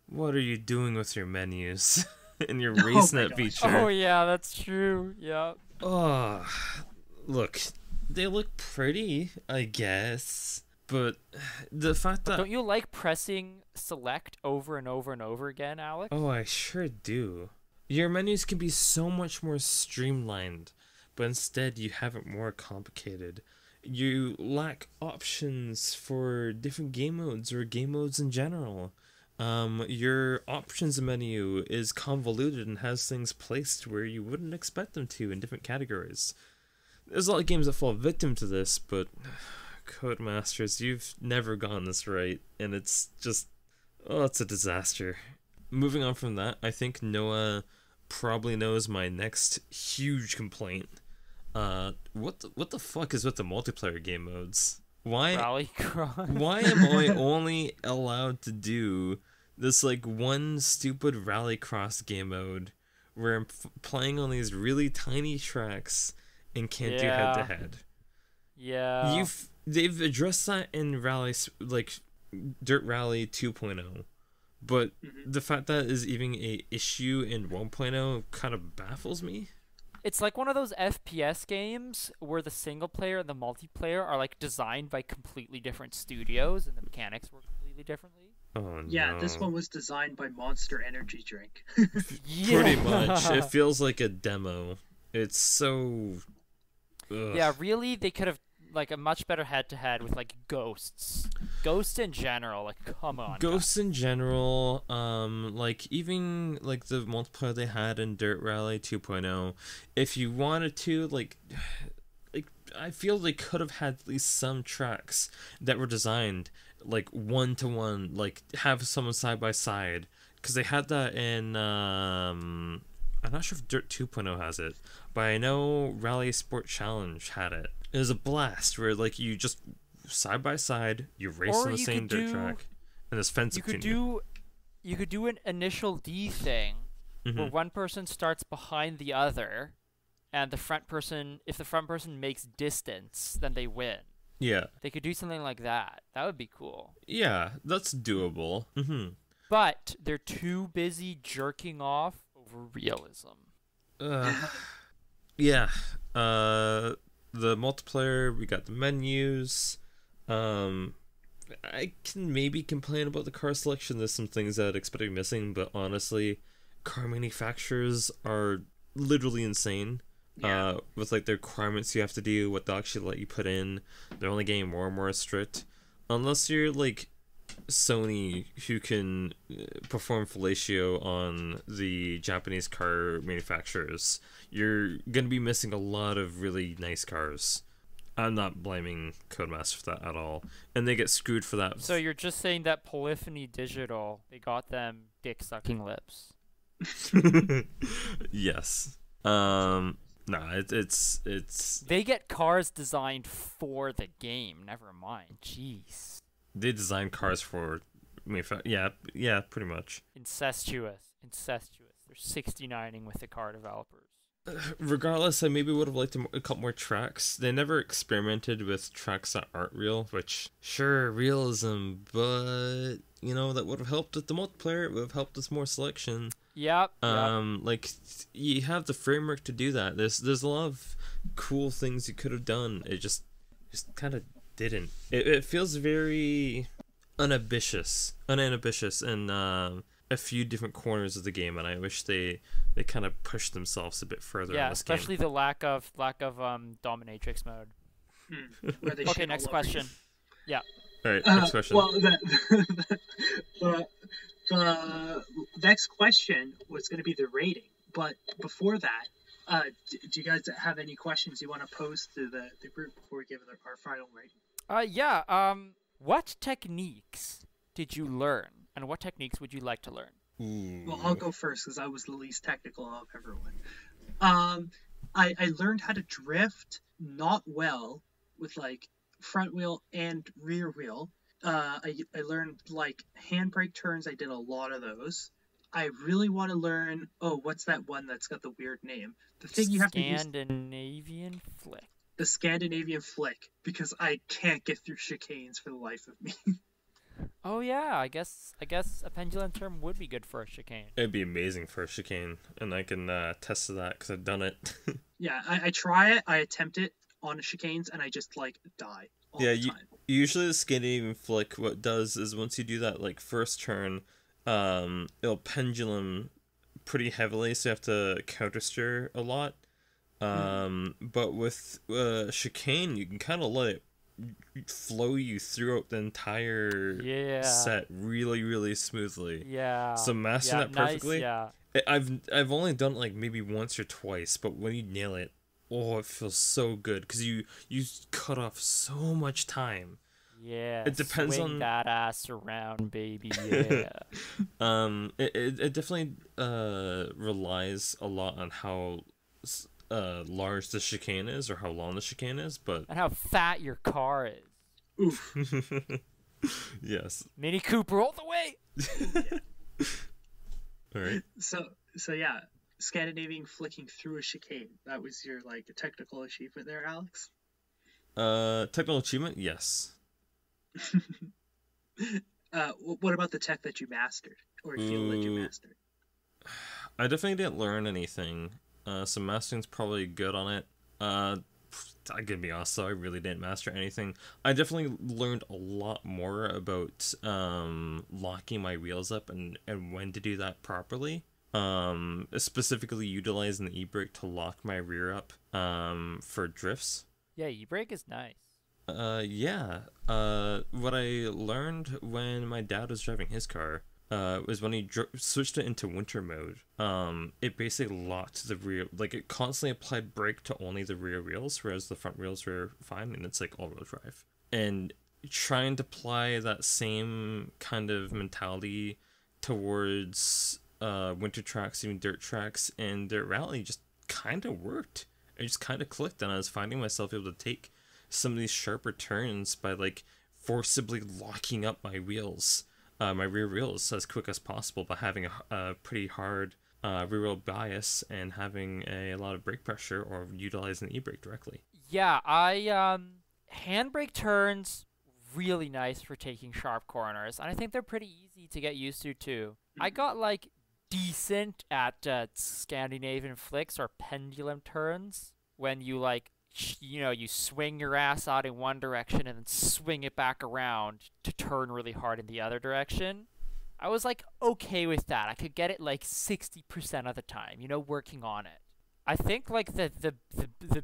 what are you doing with your menus and your RaceNet feature? Oh yeah, that's true. Yeah. Oh, look, they look pretty, I guess. But the fact that... Don't you like pressing select over and over and over again, Alex? Oh, I sure do. Your menus can be so much more streamlined, but instead you have it more complicated. You lack options for different game modes or game modes in general. Your options menu is convoluted and has things placed where you wouldn't expect them to in different categories. There's a lot of games that fall victim to this, but... Codemasters, you've never gotten this right, and it's just, it's a disaster. Moving on from that, I think Noah probably knows my next huge complaint. What the fuck is with the multiplayer game modes? Why Why am I only allowed to do this like one stupid rallycross game mode where I'm playing on these really tiny tracks and can't do head to head? Yeah. They've addressed that in rallies like Dirt Rally 2.0, but the fact that is even a issue in 1.0 kind of baffles me. It's like one of those FPS games where the single player and the multiplayer are like designed by completely different studios and the mechanics work completely differently. Oh, yeah, no. This one was designed by Monster Energy Drink. Pretty much. It feels like a demo. It's so... Ugh. Yeah, really, they could have like a much better head-to-head with like Ghosts in general. Like, come on, Ghosts in general, like even like the multiplayer they had in Dirt Rally 2.0, if you wanted to, like I feel they could have had at least some tracks that were designed like 1-to-1, like have someone side by side, because they had that in I'm not sure if Dirt 2.0 has it, but I know Rally Sport Challenge had it. It was a blast where like you just side by side, you race on the same dirt track, and there's fence between you. You could do an initial D thing where one person starts behind the other, and if the front person makes distance, then they win. Yeah. They could do something like that. That would be cool. Yeah, that's doable. But they're too busy jerking off over realism. Yeah. The multiplayer, we got the menus. I can maybe complain about the car selection. There's some things that I'd expect to be missing, but honestly, car manufacturers are literally insane. Yeah. With like the requirements you have to do, what they'll actually let you put in. They're only getting more and more strict. Unless you're like Sony, who can perform fellatio on the Japanese car manufacturers, you're going to be missing a lot of really nice cars. I'm not blaming Codemasters for that at all. And they get screwed for that. So you're just saying that Polyphony Digital, they got them dick-sucking lips. Yes. No, it's... They get cars designed for the game, never mind. Jeez. They design cars for... Yeah, pretty much. Incestuous. They're 69ing with the car developers. Regardless, I maybe would have liked a couple more tracks. They never experimented with tracks that aren't real, which, sure, realism, but, that would have helped with the multiplayer. It would have helped with more selection. Yep. Like, you have the framework to do that. There's a lot of cool things you could have done. It just kind of didn't. It feels very unambitious, and a few different corners of the game, and I wish they kind of pushed themselves a bit further in this especially game. the lack of dominatrix mode. Where they Okay, shit next all over you. question. Yeah. All right, next question. Well, the next question was going to be the rating, but before that, do you guys have any questions you want to pose to the group before we give our final rating? Yeah. What techniques did you learn, and what techniques would you like to learn? Ooh. Well, I'll go first because I was the least technical of everyone. I learned how to drift not well with like front wheel and rear wheel. I learned like handbrake turns. I did a lot of those. I really want to learn. Oh, what's that one that's got the weird name? The thing you have to use. Scandinavian flick. The Scandinavian flick, because I can't get through chicanes for the life of me. Oh yeah, I guess a pendulum turn would be good for a chicane. It'd be amazing for a chicane, and I can attest to that because I've done it. Yeah, I try it. I attempt it on chicanes, and I just like die all the time. Usually the Scandinavian flick, what it does is once you do that like first turn, it'll pendulum pretty heavily, so you have to counter steer a lot. But with chicane, you can kind of let it flow you throughout the entire set really, really smoothly. Yeah. So mastering that perfectly. Nice, I've only done it like maybe once or twice, but when you nail it, oh, it feels so good because you cut off so much time. Yeah. It depends swing on that ass around, baby. Yeah. it definitely relies a lot on how large the chicane is or how long the chicane is, but And how fat your car is. Oof. yes. Mini Cooper all the way. All right. So yeah, Scandinavian flicking through a chicane. That was your like technical achievement there, Alex. Technical achievement, yes. What about the tech that you mastered or you feel that you mastered? I definitely didn't learn anything. So mastering's probably good on it. I'm gonna be honest though, I really didn't master anything. I definitely learned a lot more about locking my wheels up and when to do that properly. Specifically utilizing the e-brake to lock my rear up for drifts. Yeah, e-brake is nice. Yeah. What I learned when my dad was driving his car was when he switched it into winter mode. It basically locked the rear, like it constantly applied brake to only the rear wheels, whereas the front wheels were fine, and it's like all-wheel drive. And trying to apply that same kind of mentality towards winter tracks, even dirt tracks, and dirt rally just kind of worked. It just kind of clicked, and I was finding myself able to take some of these sharper turns by like forcibly locking up my wheels. My rear wheels as quick as possible by having a pretty hard rear wheel bias and having a lot of brake pressure or utilizing the e-brake directly. Yeah, handbrake turns really nice for taking sharp corners, and I think they're pretty easy to get used to too. I got like decent at Scandinavian flicks or pendulum turns when you like you swing your ass out in one direction and then swing it back around to turn really hard in the other direction. I was like okay with that. I could get it like 60% of the time, working on it. I think like the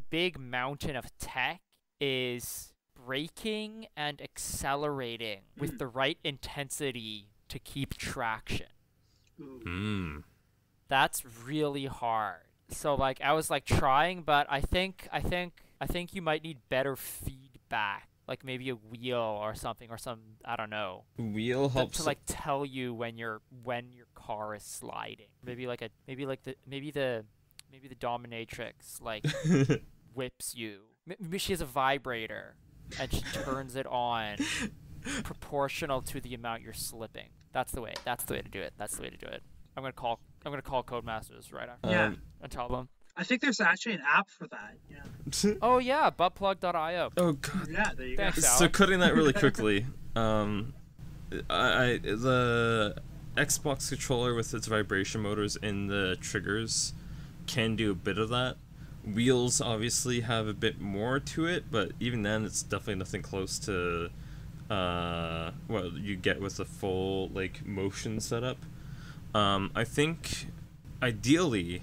big mountain of tech is braking and accelerating with the right intensity to keep traction. That's really hard. So like I was like trying, but I think you might need better feedback, like maybe a wheel or something, or some, I don't know. Wheel helps to like tell you when your car is sliding. Maybe the dominatrix like whips you. Maybe she has a vibrator and she turns it on proportional to the amount you're slipping. That's the way to do it. I'm gonna call Codemasters right after. Yeah. And tell them. I think there's actually an app for that. Yeah. Oh yeah, buttplug.io. Oh god. Yeah, there you go. Thanks, So Alex. cutting that really quickly, the Xbox controller with its vibration motors in the triggers can do a bit of that. Wheels obviously have a bit more to it, but even then it's definitely nothing close to what you get with a full like motion setup. I think ideally,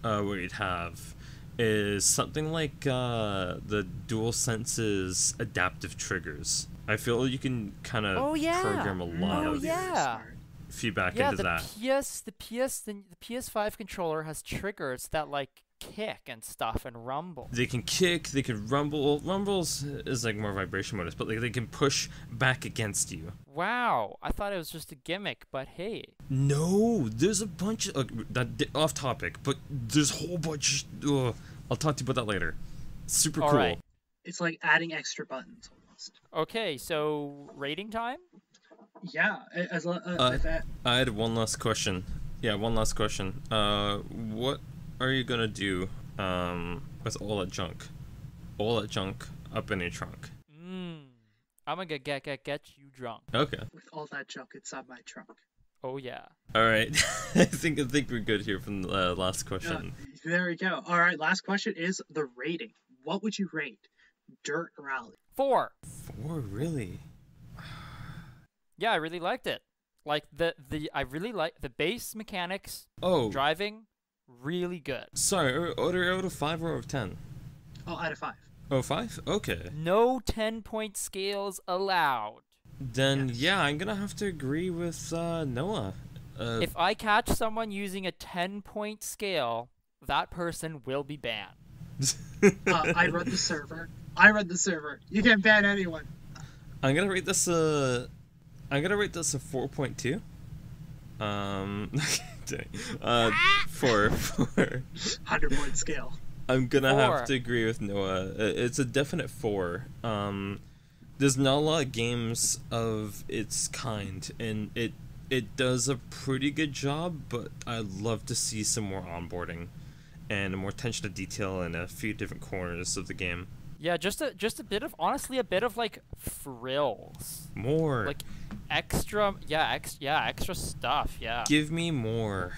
what you'd have is something like the DualSense's adaptive triggers. I feel you can kind of Oh, yeah. program a lot Oh, of yeah. feedback Yeah, into that. the PS5 controller has triggers that like kick and stuff and rumble. They can kick, they can rumble. Rumbles is like more vibration modus, but like they can push back against you. Wow, I thought it was just a gimmick, but hey. No, there's a bunch of off topic, but there's a whole bunch. I'll talk to you about that later. Super All cool. right. It's like adding extra buttons almost. Okay, so rating time? Yeah, I had one last question. Yeah, one last question. What are you gonna do with all that junk? All that junk up in your trunk. I'm gonna get you drunk. Okay. with all that junk inside my trunk. Oh yeah. All right. I think we're good here from the last question. There we go. All right, last question is the rating. What would you rate Dirt Rally? 4. 4, really? Yeah, I really liked it. Like I really like the base mechanics. Oh, Driving, really good. sorry. Order out of 5 or out of 10? Oh, out of 5. Oh, 5? Okay. No 10-point scales allowed. Then Yes. yeah, I'm gonna have to agree with Noah. If I catch someone using a 10-point scale, that person will be banned. I run the server. You can't ban anyone. I'm gonna rate this a 4.2. Dang. 4. 100-point scale. I'm gonna 4. have to agree with Noah. It's a definite 4. There's not a lot of games of its kind, and it does a pretty good job, but I'd love to see some more onboarding and more attention to detail in a few different corners of the game. Yeah, just a bit of honestly a bit of like frills. More. Like extra extra stuff, yeah. Give me more.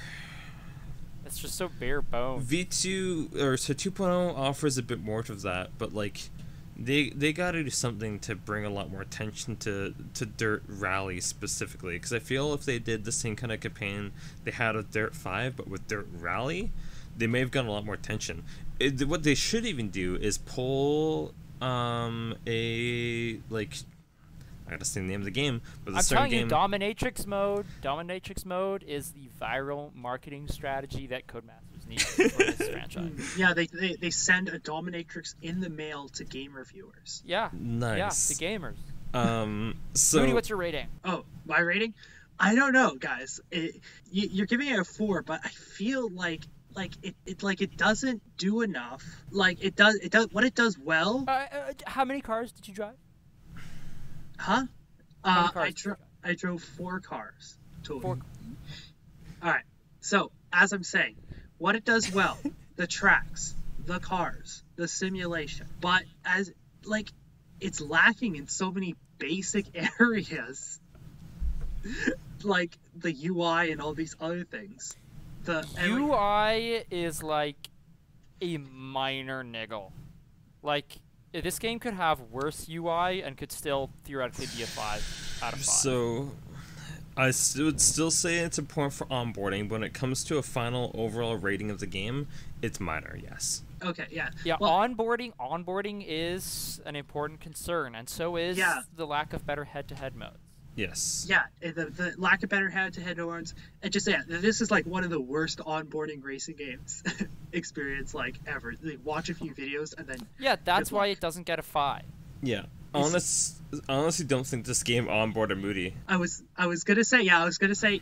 It's just so bare bones. V2 or so 2.0 offers a bit more of that, but like they gotta do something to bring a lot more attention to Dirt Rally specifically, because I feel if they did the same kind of campaign they had with Dirt 5 but with Dirt Rally, they may have gotten a lot more attention. What they should even do is pull a like, I gotta say the name of the game, but I'm telling you, Dominatrix mode is the viral marketing strategy that Codemasters needs for this franchise. Yeah, they send a dominatrix in the mail to game reviewers. Yeah. Nice. Yeah, the gamers. So Moodie, what's your rating? Oh, my rating? I don't know, guys. You're giving it a 4, but I feel like it doesn't do enough. Like it does what it does well. How many cars did you drive? Huh? How many cars did you drive? I drove 4 cars total. 4. All right. So as I'm saying, what it does well, the tracks, the cars, the simulation, but as like it's lacking in so many basic areas, like the UI and all these other things. The UI is like a minor niggle. Like this game could have worse UI and could still theoretically be a 5 out of 5. So I would still say it's important for onboarding, but when it comes to a final overall rating of the game, it's minor, yes. Okay, yeah. Yeah, well, onboarding is an important concern, and so is the lack of better head-to-head modes. Yes. Yeah, the lack of better head-to-head modes, and just this is like one of the worst onboarding racing games experience like ever. Like, watch a few videos and then that's why it doesn't get a 5. Yeah. Honestly don't think this game onboarded Moodie. I was gonna say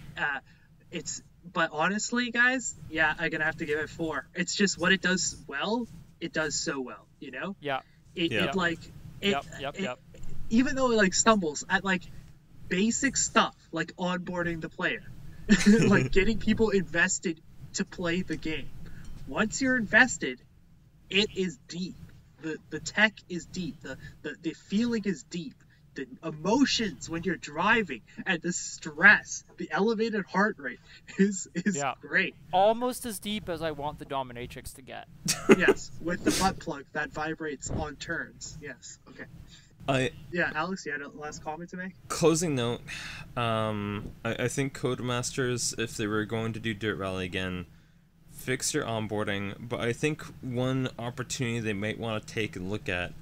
it's, but honestly, guys, I'm gonna have to give it 4. It's just what it does well. It does so well, you know. Yeah. It like it. Yep. Even though it like stumbles at like basic stuff like onboarding the player, like getting people invested to play the game. Once you're invested, it is deep. The tech is deep. The feeling is deep. The emotions when you're driving and the stress, the elevated heart rate is great. Almost as deep as I want the dominatrix to get. Yes, with the butt plug that vibrates on turns. Yes. Okay. Yeah, Alex, you had a last comment to make? Closing note, I think Codemasters, if they were going to do Dirt Rally again, fix your onboarding, but I think one opportunity they might want to take and look at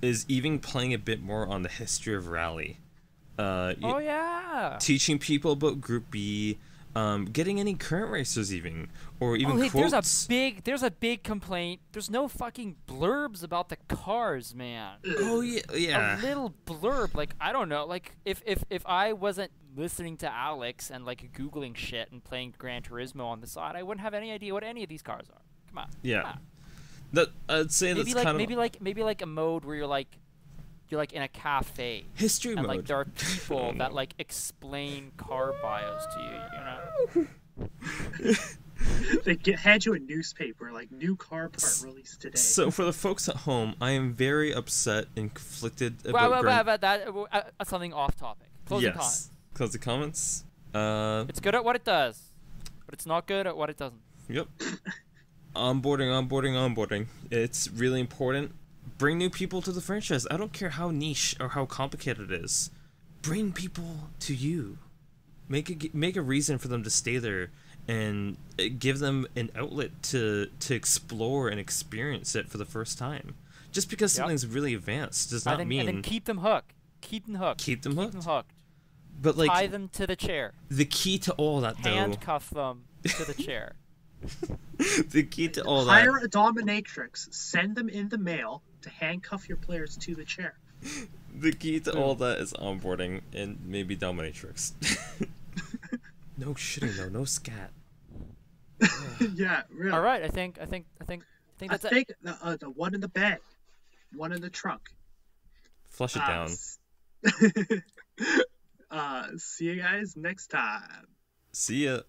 is even playing a bit more on the history of Rally. Oh yeah. Teaching people about Group B, getting any current racers even, or even Oh, hey, quotes. there's a big complaint. There's no fucking blurbs about the cars, man. Oh yeah, yeah. A little blurb, like I don't know, like if I wasn't listening to Alex and like googling shit and playing Gran Turismo on the side, I wouldn't have any idea what any of these cars are. Come on. Yeah. Come on. That I'd say Maybe that's like kind of maybe like a mode where you're like in a cafe history and mode. like there are people that like explain car bios to you, you know? They hand you a newspaper, like new car part released today. So for the folks at home, I am very upset and conflicted Well, about that's something off topic. Closing comments. Close the comments. It's good at what it does, but it's not good at what it doesn't. Yep. Onboarding. It's really important. Bring new people to the franchise. I don't care how niche or how complicated it is. Bring people to you. Make a reason for them to stay there, and give them an outlet to explore and experience it for the first time. Just because something's really advanced does not mean. And then keep them hooked. Keep them hooked. Keep them hooked. Keep them hooked. But like tie them to the chair. The key to all that, though. Handcuff them to the chair. The key to all that. Hire a dominatrix. Send them in the mail to handcuff your players to the chair. The key to all that is onboarding and maybe dominatrix. No shitting though. No scat. Yeah, really. All right, I think that's it. I think the one in the bag, one in the trunk. Flush it down. See you guys next time. See ya.